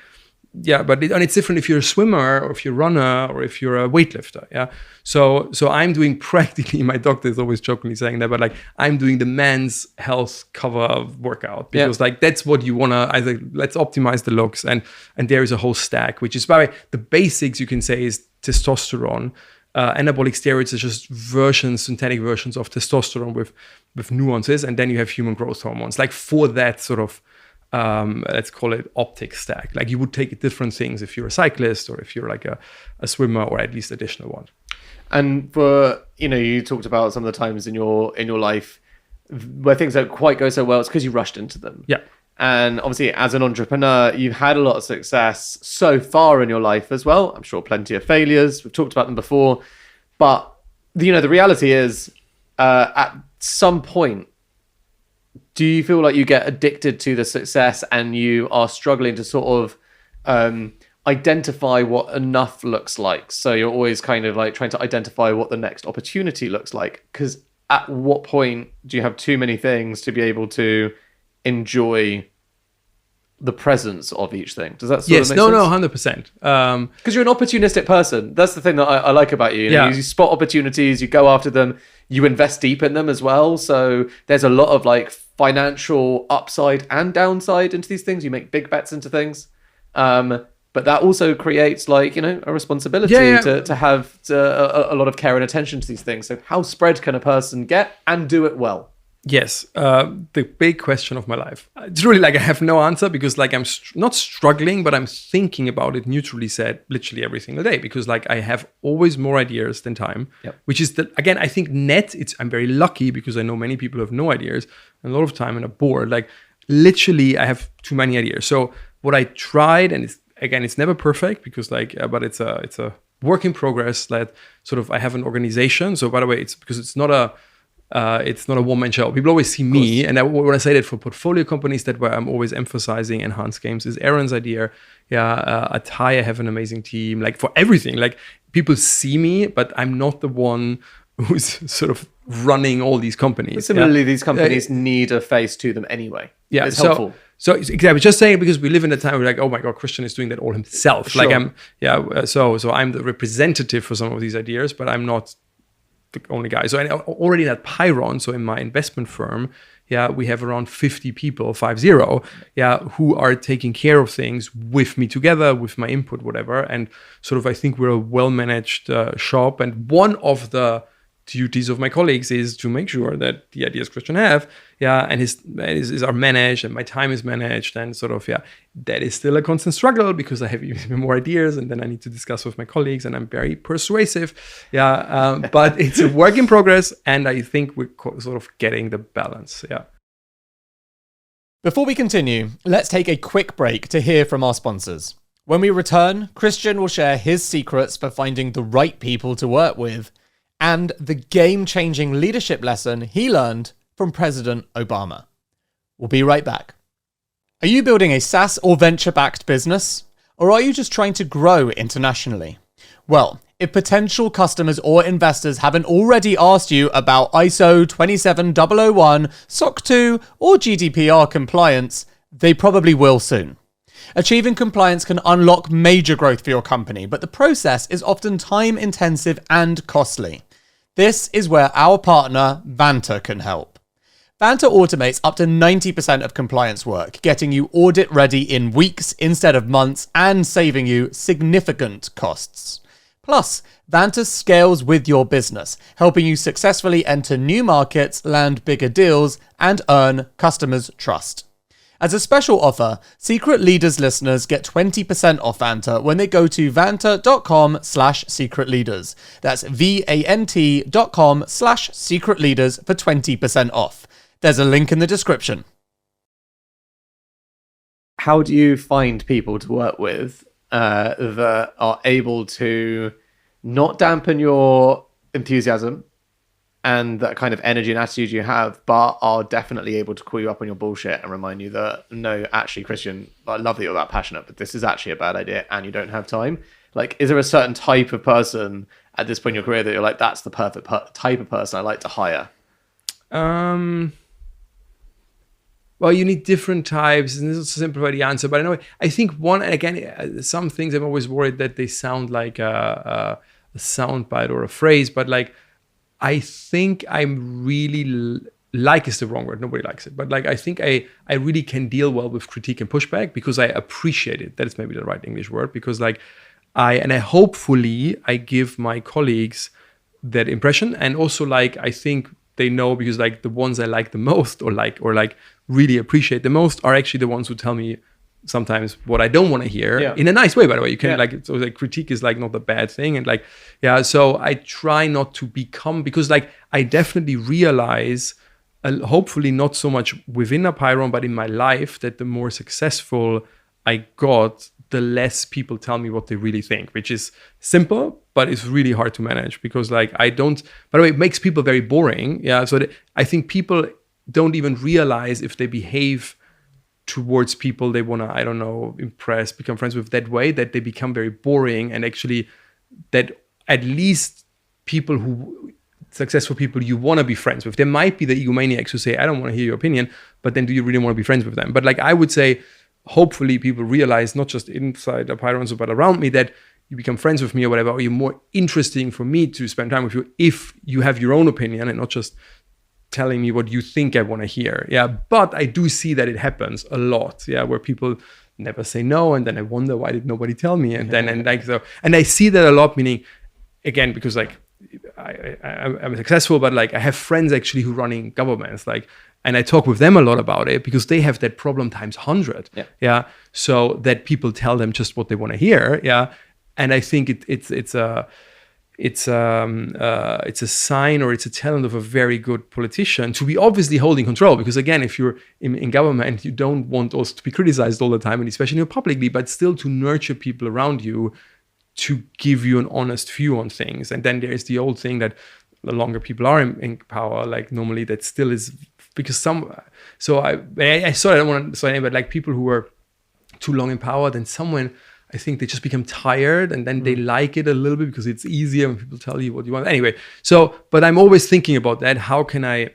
but it's different if you're a swimmer or if you're a runner or if you're a weightlifter. Yeah. So I'm doing practically, my doctor is always jokingly saying that, but like I'm doing the men's health cover workout, because like that's what you want to, I think, let's optimize the looks. And there is a whole stack, which is, by the way, the basics you can say is testosterone. Anabolic steroids are just synthetic versions of testosterone with nuances. And then you have human growth hormones, like for that sort of, let's call it optic stack. Like you would take different things if you're a cyclist or if you're like a swimmer, or at least additional one. And for, you talked about some of the times in your life where things don't quite go so well. It's because you rushed into them. Yeah. And obviously, as an entrepreneur, you've had a lot of success so far in your life as well. I'm sure plenty of failures. We've talked about them before. But, the reality is, at some point, do you feel like you get addicted to the success and you are struggling to sort of identify what enough looks like? So you're always kind of like trying to identify what the next opportunity looks like. Because at what point do you have too many things to be able to enjoy the presence of each thing? Does that sort of make sense? No, 100%. Because you're an opportunistic person. That's the thing that I like about you. You spot opportunities, you go after them, you invest deep in them as well. So there's a lot of like financial upside and downside into these things. You make big bets into things. But that also creates like, a responsibility to have a lot of care and attention to these things. So how spread can a person get and do it well? Yes, the big question of my life. It's really like I have no answer, because like I'm not struggling, but I'm thinking about it, neutrally said, literally every single day, because like I have always more ideas than time, which is that, again, I think I'm very lucky, because I know many people have no ideas and a lot of time and are bored. Like literally I have too many ideas. So what I tried, and it's never perfect, because like, but it's a work in progress that sort of, I have an organization. So by the way, it's because it's not a one-man show. People always see me, and when I say that for portfolio companies, that where I'm always emphasizing enhanced games is Aaron's idea. At Thai, I have an amazing team. Like for everything, like people see me, but I'm not the one who's sort of running all these companies. But similarly, these companies need a face to them anyway. Yeah, it's helpful. So exactly, just saying, because we live in a time where like, oh my God, Christian is doing that all himself. Sure. Like so I'm the representative for some of these ideas, but I'm not the only guy. So already at Pyron, so in my investment firm, we have around 50 people, 50, who are taking care of things with me together, with my input, whatever. And sort of, I think we're a well-managed shop. And one of the duties of my colleagues is to make sure that the ideas Christian have, and his are managed, and my time is managed, and sort of, that is still a constant struggle, because I have even more ideas, and then I need to discuss with my colleagues, and I'm very persuasive, but it's a work in progress, and I think we're sort of getting the balance, Before we continue, let's take a quick break to hear from our sponsors. When we return, Christian will share his secrets for finding the right people to work with, and the game-changing leadership lesson he learned from President Obama. We'll be right back. Are you building a SaaS or venture-backed business? Or are you just trying to grow internationally? Well, if potential customers or investors haven't already asked you about ISO 27001, SOC 2, or GDPR compliance, they probably will soon. Achieving compliance can unlock major growth for your company, but the process is often time-intensive and costly. This is where our partner, Vanta, can help. Vanta automates up to 90% of compliance work, getting you audit ready in weeks instead of months and saving you significant costs. Plus, Vanta scales with your business, helping you successfully enter new markets, land bigger deals, and earn customers' trust. As a special offer, Secret Leaders listeners get 20% off Vanta when they go to vanta.com/secretleaders. That's VANT.com/secretleaders for 20% off. There's a link in the description. How do you find people to work with that are able to not dampen your enthusiasm and that kind of energy and attitude you have, but are definitely able to call you up on your bullshit and remind you that, no, actually, Christian, I love that you're that passionate, but this is actually a bad idea and you don't have time? Like, is there a certain type of person at this point in your career that you're like, that's the perfect type of person I like to hire? Well, you need different types, and this is to simplify the answer. But I think one, and again, some things I'm always worried that they sound like a soundbite or a phrase, but like, I think I'm really, like is the wrong word, nobody likes it, but like, I think I really can deal well with critique and pushback because I appreciate it. That is maybe the right English word, because like, I hopefully I give my colleagues that impression, and also like, I think they know, because like the ones I like the most or really appreciate the most are actually the ones who tell me sometimes what I don't want to hear, in a nice way, by the way. You can like, so like critique is like not a bad thing. And like, so I try not to become, because like I definitely realize, hopefully not so much within Apeiron, but in my life, that the more successful I got, the less people tell me what they really think, which is simple, but it's really hard to manage, because like I don't, by the way, it makes people very boring. So I think people don't even realize if they behave towards people they want to, I don't know, impress, become friends with that way, that they become very boring, and actually that at least successful people you want to be friends with. There might be the egomaniacs who say, I don't want to hear your opinion, but then do you really want to be friends with them? But like I would say, hopefully people realize, not just inside Apeiron, but around me, that you become friends with me or whatever, or you're more interesting for me to spend time with you if you have your own opinion and not just telling me what you think I want to hear. But I do see that it happens a lot, where people never say no, and then I wonder, why did nobody tell me? And then and I see that a lot, meaning, again, because like I'm successful, but like I have friends actually who running governments, like, and I talk with them a lot about it, because they have that problem times 100. So that people tell them just what they want to hear. And I think it's a sign, or it's a talent of a very good politician to be obviously holding control. Because again, if you're in government, you don't want also to be criticized all the time, and especially publicly, but still to nurture people around you to give you an honest view on things. And then there's the old thing that the longer people are in power, like normally that still is, because I don't want to say anything, but like people who are too long in power, then someone, I think they just become tired, and then they like it a little bit because it's easier when people tell you what you want. Anyway, but I'm always thinking about that. How can I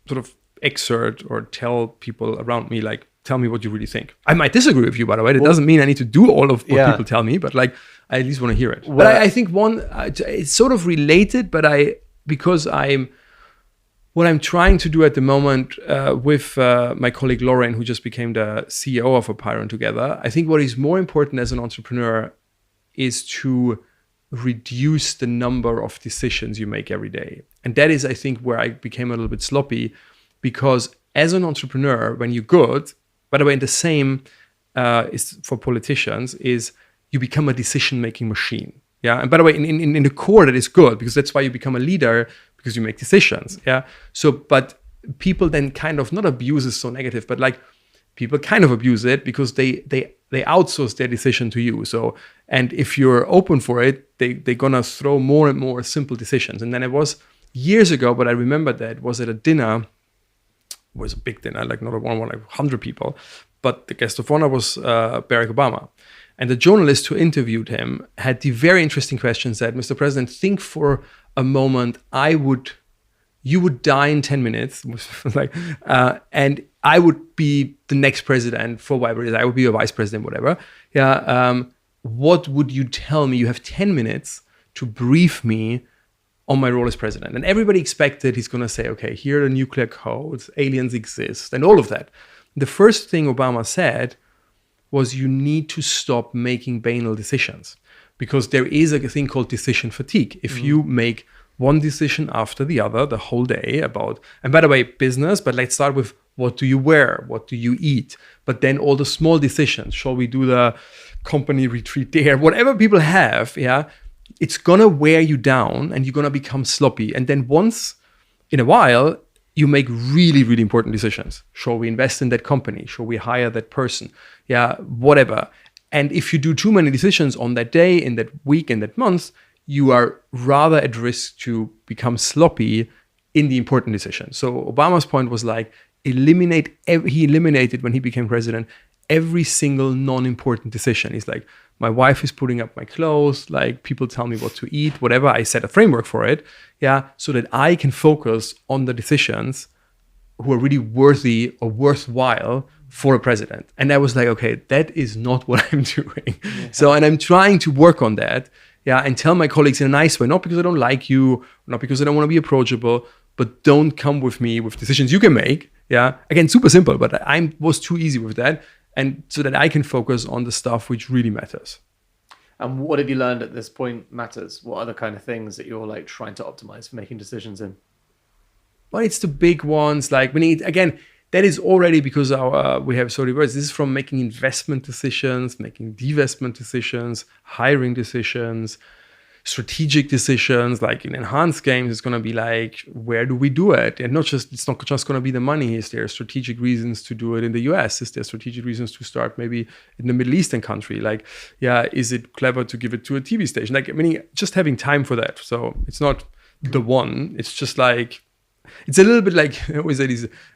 sort of exert or tell people around me, like, tell me what you really think? I might disagree with you, by the way. That doesn't mean I need to do all of what people tell me, but like, I at least want to hear it. Well, but I think it's sort of related, but what I'm trying to do at the moment with my colleague Lauren, who just became the CEO of Apeiron together, I think what is more important as an entrepreneur is to reduce the number of decisions you make every day. And that is, I think, where I became a little bit sloppy, because as an entrepreneur, when you're good, by the way, and the same is for politicians, is you become a decision-making machine. And by the way, in the core, that is good, because that's why you become a leader, because you make decisions. So, but people then kind of, not abuse is so negative, but like people kind of abuse it because they outsource their decision to you. So, and if you're open for it, they're gonna throw more and more simple decisions. And then it was years ago, but I remember that was at a dinner. It was a big dinner, like not a one, like 100 people, but the guest of honor was Barack Obama. And the journalist who interviewed him had the very interesting question, said, Mr. President, think for a moment, you would die in 10 minutes, and I would be the next president for whatever it is. I would be a vice president, whatever. What would you tell me? You have 10 minutes to brief me on my role as president. And everybody expected he's going to say, okay, here are the nuclear codes, aliens exist, and all of that. The first thing Obama said was, you need to stop making banal decisions, because there is a thing called decision fatigue. If you make one decision after the other the whole day about, and by the way, business, but let's start with, what do you wear? What do you eat? But then all the small decisions, shall we do the company retreat there? Whatever people have, it's gonna wear you down and you're gonna become sloppy. And then once in a while, you make really, really important decisions. Shall we invest in that company? Shall we hire that person? Whatever. And if you do too many decisions on that day, in that week, in that month, you are rather at risk to become sloppy in the important decisions. So Obama's point was like, he eliminated when he became president every single non-important decision. He's like, my wife is putting up my clothes, like people tell me what to eat, whatever. I set a framework for it, so that I can focus on the decisions who are really worthy or worthwhile for a president. And I was like, okay, that is not what I'm doing. So, and I'm trying to work on that, and tell my colleagues in a nice way, not because I don't like you, not because I don't want to be approachable, but don't come with me with decisions you can make. Again, super simple, but I was too easy with that. And so that I can focus on the stuff which really matters. And what have you learned at this point matters? What are the kind of things that you're like trying to optimize for making decisions in? Well, it's the big ones. Like we need, again, that is already because we have so diverse. This is from making investment decisions, making divestment decisions, hiring decisions, strategic decisions. Like in enhanced games, it's going to be like, where do we do it? And it's not just going to be the money. Is there strategic reasons to do it in the US? Is there strategic reasons to start maybe in the Middle Eastern country? Like, is it clever to give it to a TV station? Like, I mean, just having time for that. So it's not the one. It's just like, it's a little bit like, I always say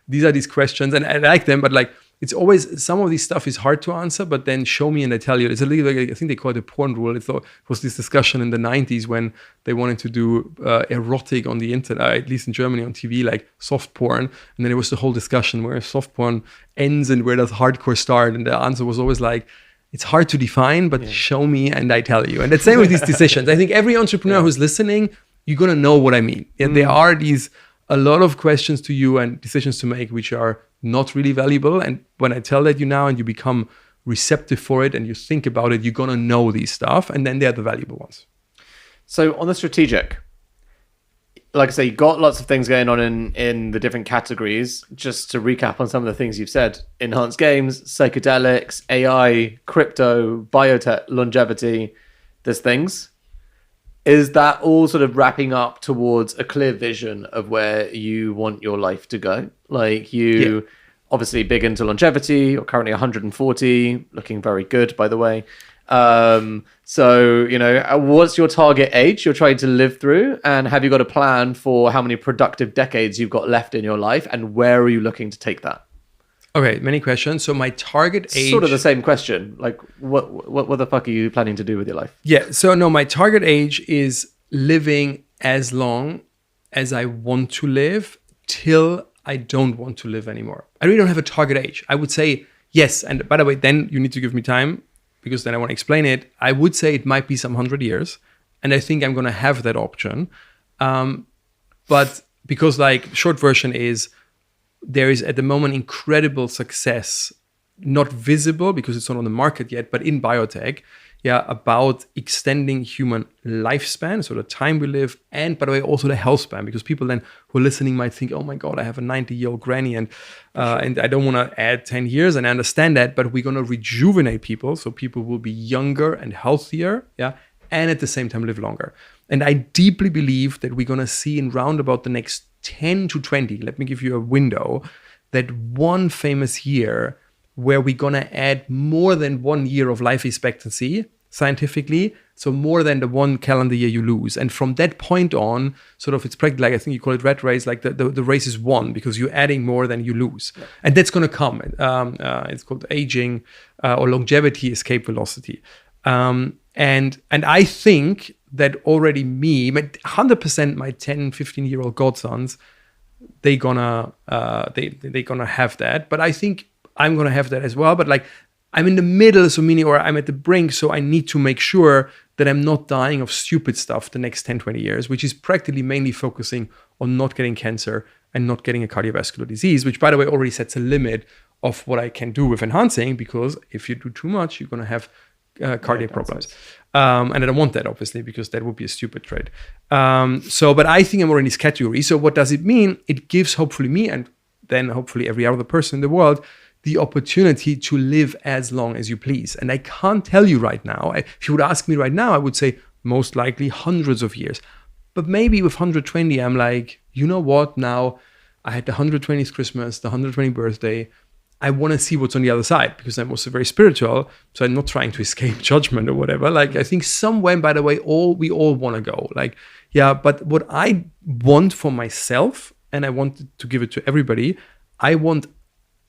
these are these questions, and I like them, but like, it's always, some of this stuff is hard to answer, but then show me and I tell you. It's a little like, I think they call it a porn rule. It was this discussion in the 90s when they wanted to do erotic on the internet, at least in Germany on TV, like soft porn. And then it was the whole discussion where soft porn ends and where does hardcore start. And the answer was always like, it's hard to define, but show me and I tell you. And the same with these decisions. I think every entrepreneur who's listening, you're going to know what I mean. There are a lot of questions to you and decisions to make which are not really valuable. And when I tell that you now and you become receptive for it and you think about it, you're going to know these stuff. And then they're the valuable ones. So on the strategic, like I say, you got lots of things going on in the different categories. Just to recap on some of the things you've said: enhanced games, psychedelics, AI, crypto, biotech, longevity. There's things. Is that all sort of wrapping up towards a clear vision of where you want your life to go? Like you obviously big into longevity, you're currently 140, looking very good, by the way. So, what's your target age you're trying to live through? And have you got a plan for how many productive decades you've got left in your life? And where are you looking to take that? Okay, many questions. So my target age... Sort of the same question. Like, what the fuck are you planning to do with your life? Yeah, so no, my target age is living as long as I want to live till I don't want to live anymore. I really don't have a target age. I would say yes. And by the way, then you need to give me time because then I want to explain it. I would say it might be some 100 years. And I think I'm going to have that option. But because like short version is... there is at the moment incredible success, not visible because it's not on the market yet, but in biotech, about extending human lifespan, so the time we live, and by the way, also the health span, because people then who are listening might think, oh my God, I have a 90-year-old granny and I don't want to add 10 years, and I understand that, but we're going to rejuvenate people, so people will be younger and healthier, and at the same time live longer. And I deeply believe that we're going to see in round about the next 10 to 20, let me give you a window, that one famous year where we're going to add more than 1 year of life expectancy scientifically. So more than the one calendar year you lose. And from that point on, sort of, it's practically like, I think you call it rat race, like the race is won because you're adding more than you lose. Yeah. And that's going to come. It's called aging or longevity escape velocity. And I think that already me, 100% my 10, 15-year-old godsons, they gonna have that. But I think I'm gonna have that as well. But like, I'm in the middle, so meaning, or I'm at the brink, so I need to make sure that I'm not dying of stupid stuff the next 10, 20 years, which is practically mainly focusing on not getting cancer and not getting a cardiovascular disease, which, by the way, already sets a limit of what I can do with enhancing, because if you do too much, you're going to have cardiac problems. And I don't want that, obviously, because that would be a stupid trade. But I think I'm already in this category. So what does it mean? It gives, hopefully, me and then hopefully every other person in the world the opportunity to live as long as you please. And I can't tell you right now. If you would ask me right now, I would say most likely hundreds of years. But maybe with 120, I'm like, you know what? Now I had the 120th Christmas, the 120th birthday. I want to see what's on the other side, because I'm also very spiritual. So I'm not trying to escape judgment or whatever. Like, I think somewhere, by the way, we all want to go. Like, yeah, but what I want for myself, and I want to give it to everybody, I want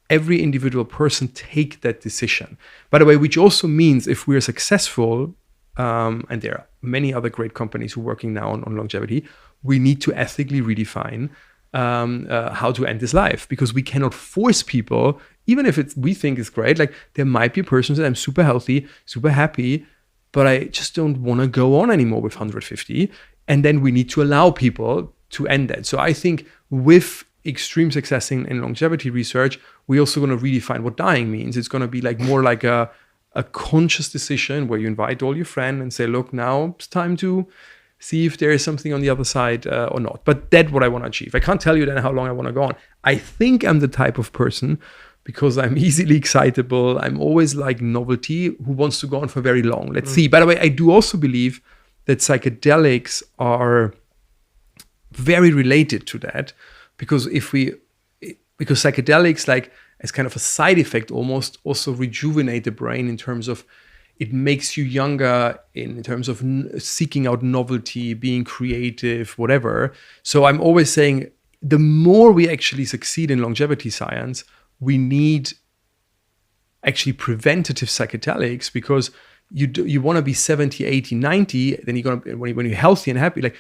every individual person take that decision. By the way, which also means if we're successful, and there are many other great companies who are working now on longevity, we need to ethically redefine how to end this life, because we cannot force people, even if we think it's great. Like, there might be a person that I'm super healthy, super happy, but I just don't want to go on anymore with 150. And then we need to allow people to end that. So I think with extreme success in longevity research, we're also going to redefine what dying means. It's going to be like more like a conscious decision where you invite all your friends and say, look, now it's time to see if there is something on the other side or not. But that's what I want to achieve. I can't tell you then how long I want to go on. I think I'm the type of person, because I'm easily excitable, I'm always like novelty, who wants to go on for very long. Let's see. By the way, I do also believe that psychedelics are very related to that, because psychedelics, like, as kind of a side effect almost, also rejuvenate the brain in terms of it makes you younger in terms of seeking out novelty, being creative, whatever. So I'm always saying, the more we actually succeed in longevity science, we need actually preventative psychedelics, because you want to be 70, 80, 90, then you're going to, when you're healthy and happy, then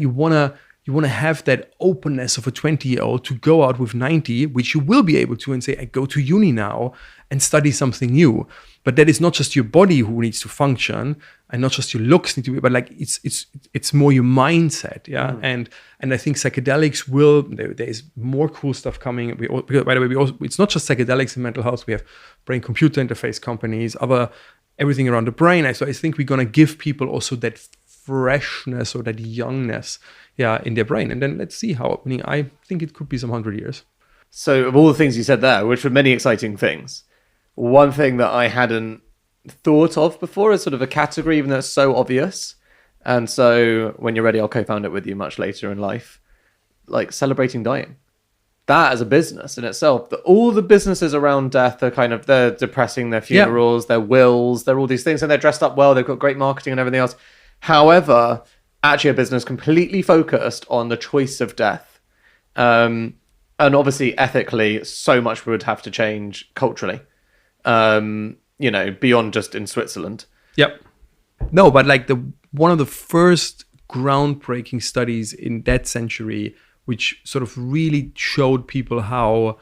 you want to have that openness of a 20-year-old to go out with 90, which you will be able to, and say, I go to uni now and study something new. But that is not just your body who needs to function, and not just your looks need to be, but like it's more your mindset, yeah. And I think psychedelics will. There is more cool stuff coming. By the way, it's not just psychedelics in mental health. We have brain-computer interface companies, everything around the brain. So I think we're gonna give people also that freshness or that youngness, yeah, in their brain. And then let's see how. I think it could be some 100 years. So of all the things you said there, which were many exciting things, one thing that I hadn't thought of before is sort of a category, even though it's so obvious. And so when you're ready, I'll co-found it with you much later in life. Like, celebrating dying. That as a business in itself, all the businesses around death are kind of, they're depressing their funerals, their wills, they're all these things, and they're dressed up well, they've got great marketing and everything else. However, actually a business completely focused on the choice of death. And obviously, ethically, so much would have to change culturally. Beyond just in Switzerland. Yep. No, but like one of the first groundbreaking studies in that century, which sort of really showed people how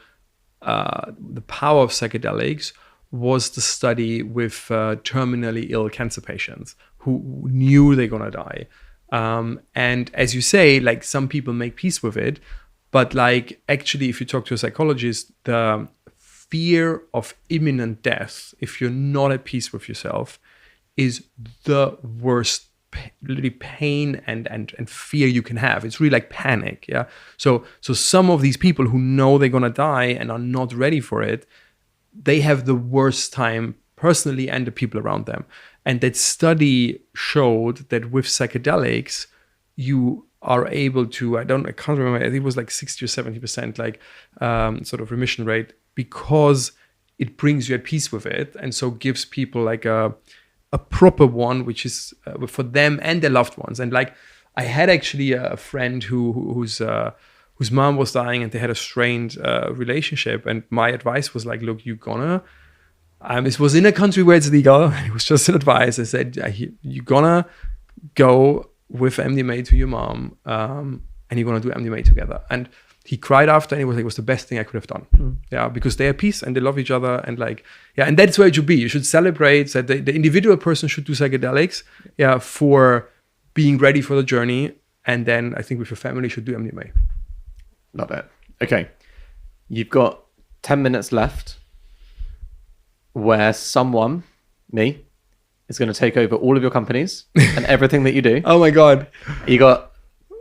the power of psychedelics, was the study with terminally ill cancer patients who knew they're gonna die. And as you say, like, some people make peace with it, but like, actually, if you talk to a psychologist, the fear of imminent death, if you're not at peace with yourself, is the worst literally pain and fear you can have. It's really like panic, yeah. So some of these people who know they're gonna die and are not ready for it, they have the worst time personally and the people around them. And that study showed that with psychedelics, you are able to, I can't remember, I think it was like 60 or 70% like sort of remission rate, because it brings you at peace with it, and so gives people like a a proper one, which is for them and their loved ones. And like, I had actually a friend whose mom was dying, and they had a strained relationship. And my advice was like, look, it was in a country where it's legal. It was just an advice. I said, you're gonna go with MDMA to your mom, and you're gonna do MDMA together. And he cried after, and he was like, it was the best thing I could have done. Yeah, because they are peace and they love each other, and like, yeah, and that's where it should be. You should celebrate that the individual person should do psychedelics, yeah, for being ready for the journey, and then I think with your family should do MDMA. Love it. Okay, you've got 10 minutes left, where someone, me, is going to take over all of your companies and everything that you do. Oh my God. You got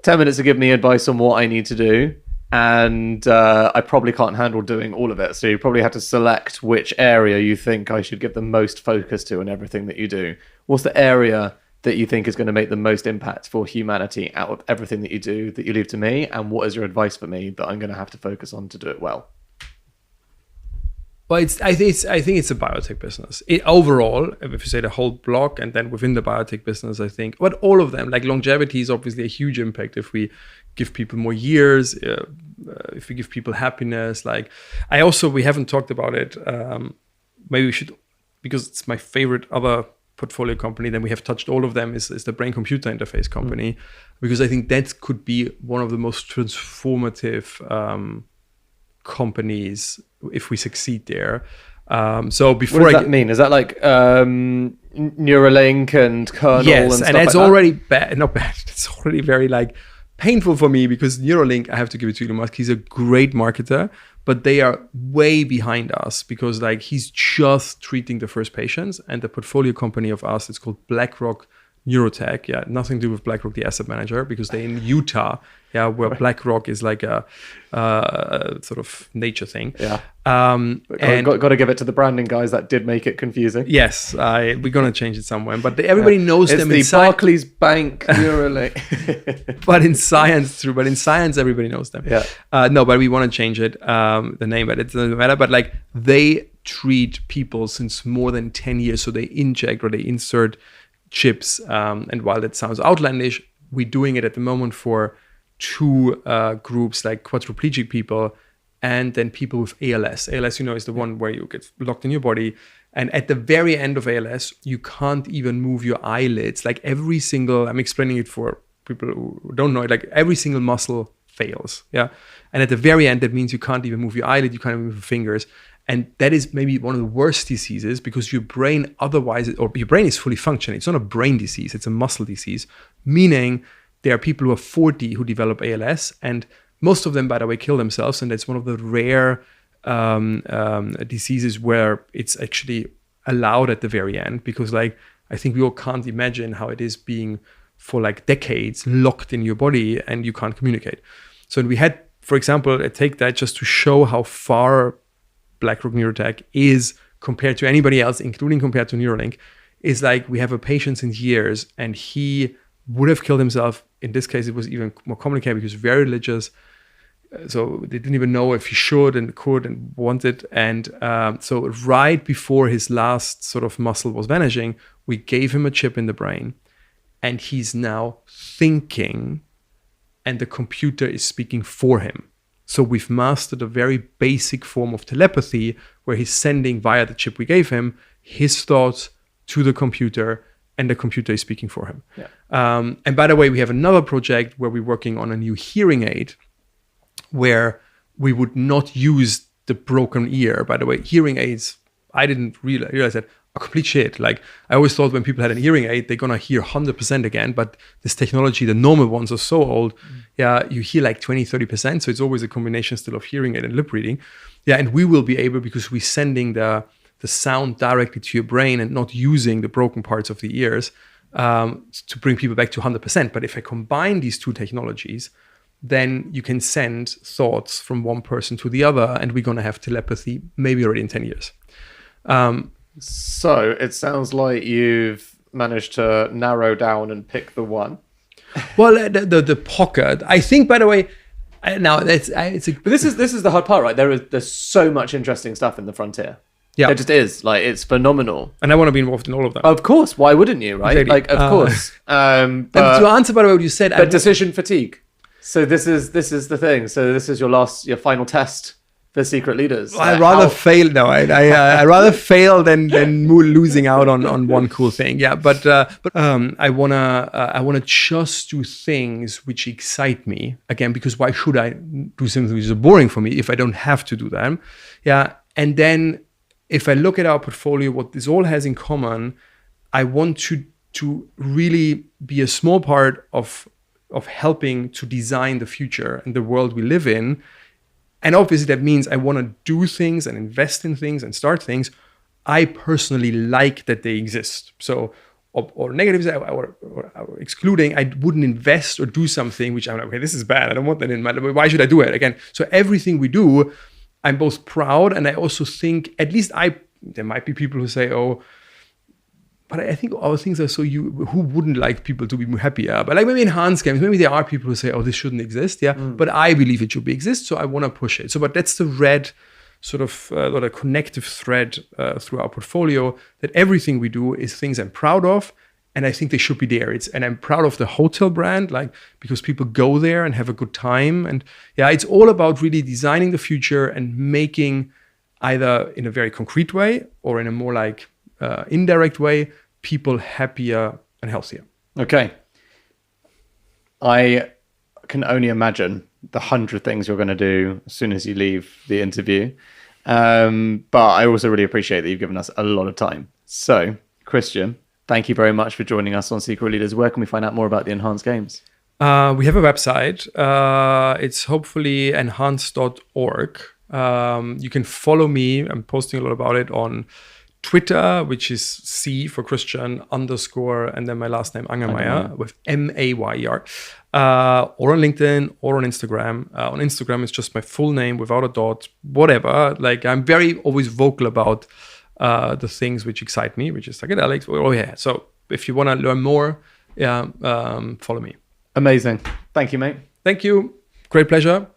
10 minutes to give me advice on what I need to do. And I probably can't handle doing all of it. So you probably have to select which area you think I should give the most focus to in everything that you do. What's the area that you think is going to make the most impact for humanity out of everything that you do, that you leave to me? And what is your advice for me that I'm going to have to focus on to do it well? Well, I think it's a biotech business. Overall, if you say the whole block, and then within the biotech business, I think, but all of them, like longevity is obviously a huge impact if we give people more years, if we give people happiness. Like, we haven't talked about it. Maybe we should, because it's my favorite other portfolio company, then we have touched all of them, is the brain-computer interface company, because I think that could be one of the most transformative companies if we succeed there. So before, what does that mean? Is that like Neuralink and Kernel? Yes, and stuff and it's like already bad. Not bad. It's already very like painful for me, because Neuralink, I have to give it to Elon Musk. He's a great marketer, but they are way behind us, because like he's just treating the first patients, and the portfolio company of us, it's called BlackRock Neurotech. Yeah, nothing to do with BlackRock, the asset manager, because they're in Utah. Yeah, where BlackRock is like a sort of nature thing. Yeah. And got to give it to the branding guys that did make it confusing. Yes, we're gonna change it somewhere, but everybody knows it's them. It's the Barclays Bank Neuralink. But in science, true. But in science, everybody knows them. Yeah. No, but we want to change it, the name, but it doesn't matter. But like, they treat people since more than 10 years, so they inject or they insert chips. And while that sounds outlandish, we're doing it at the moment for two groups, like quadriplegic people and then people with ALS. ALS, is the one where you get locked in your body. And at the very end of ALS, you can't even move your eyelids. Like every single, I'm explaining it for people who don't know it, like every single muscle fails. Yeah. And at the very end, that means you can't even move your eyelid, you can't even move your fingers. And that is maybe one of the worst diseases, because your brain your brain is fully functioning. It's not a brain disease, it's a muscle disease, meaning there are people who are 40 who develop ALS, and most of them, by the way, kill themselves. And that's one of the rare diseases where it's actually allowed at the very end, because like, I think we all can't imagine how it is being for like decades locked in your body and you can't communicate. So we had, for example, I take that just to show how far BlackRock Neurotech is compared to anybody else, including compared to Neuralink, is like, we have a patient since years, and he would have killed himself. In this case, it was even more complicated because he was very religious. So they didn't even know if he should and could and wanted. And so right before his last sort of muscle was vanishing, we gave him a chip in the brain, and he's now thinking, and the computer is speaking for him. So we've mastered a very basic form of telepathy, where he's sending via the chip we gave him his thoughts to the computer, and the computer is speaking for him. Yeah. And by the way, we have another project where we're working on a new hearing aid, where we would not use the broken ear. By the way, hearing aids, I didn't realize that, are complete shit. Like, I always thought when people had an hearing aid, they're gonna hear 100% again, but this technology, the normal ones are so old, you hear like 20-30%, so it's always a combination still of hearing aid and lip reading. And we will be able, because we're sending the sound directly to your brain and not using the broken parts of the ears, to bring people back to 100%. But if I combine these two technologies, then you can send thoughts from one person to the other, and we're going to have telepathy maybe already in 10 years. So it sounds like you've managed to narrow down and pick the one. Well, the pocket, I think, by the way, now but this is the hard part, right? There's so much interesting stuff in the frontier. Yeah. There just is. Like, it's phenomenal. And I want to be involved in all of them. Of course. Why wouldn't you, right? Exactly. Like, of course. And to answer, by the way, what you said, But decision fatigue. So this is the thing. So this is your final test for secret leaders. I rather fail. No, I rather fail than losing out on one cool thing. Yeah, but I wanna just do things which excite me again, because why should I do something which is boring for me if I don't have to do them? Yeah, and then if I look at our portfolio, what this all has in common, I want to really be a small part of helping to design the future and the world we live in. And obviously that means I want to do things and invest in things and start things. I personally like that they exist. So, or negatives or excluding, I wouldn't invest or do something which I'm like, okay, this is bad. I don't want that in my life. Why should I do it? Again, so everything we do, I'm both proud, and I also think, at least there might be people who say, oh, but I think our things are so who wouldn't like people to be happier? But like maybe in Hans games, maybe there are people who say, oh, this shouldn't exist. Yeah. But I believe it should exist. So I want to push it. So, but that's the red sort of connective thread through our portfolio, that everything we do is things I'm proud of. And I think they should be there. And I'm proud of the hotel brand, like, because people go there and have a good time. And yeah, it's all about really designing the future and making, either in a very concrete way or in a more like indirect way, people happier and healthier. Okay. I can only imagine the 100 things you're going to do as soon as you leave the interview. But I also really appreciate that you've given us a lot of time. So, Christian, thank you very much for joining us on Secret Leaders. Where can we find out more about the Enhanced Games? We have a website. It's hopefully enhanced.org. You can follow me. I'm posting a lot about it on Twitter, which is C for Christian _ and then my last name Angermayer with Mayer, or on LinkedIn or on Instagram. On Instagram, it's just my full name without a dot, whatever. Like, I'm very always vocal about the things which excite me, which is psychedelics. Oh yeah. So if you want to learn more, follow me. Amazing. Thank you, mate. Thank you. Great pleasure.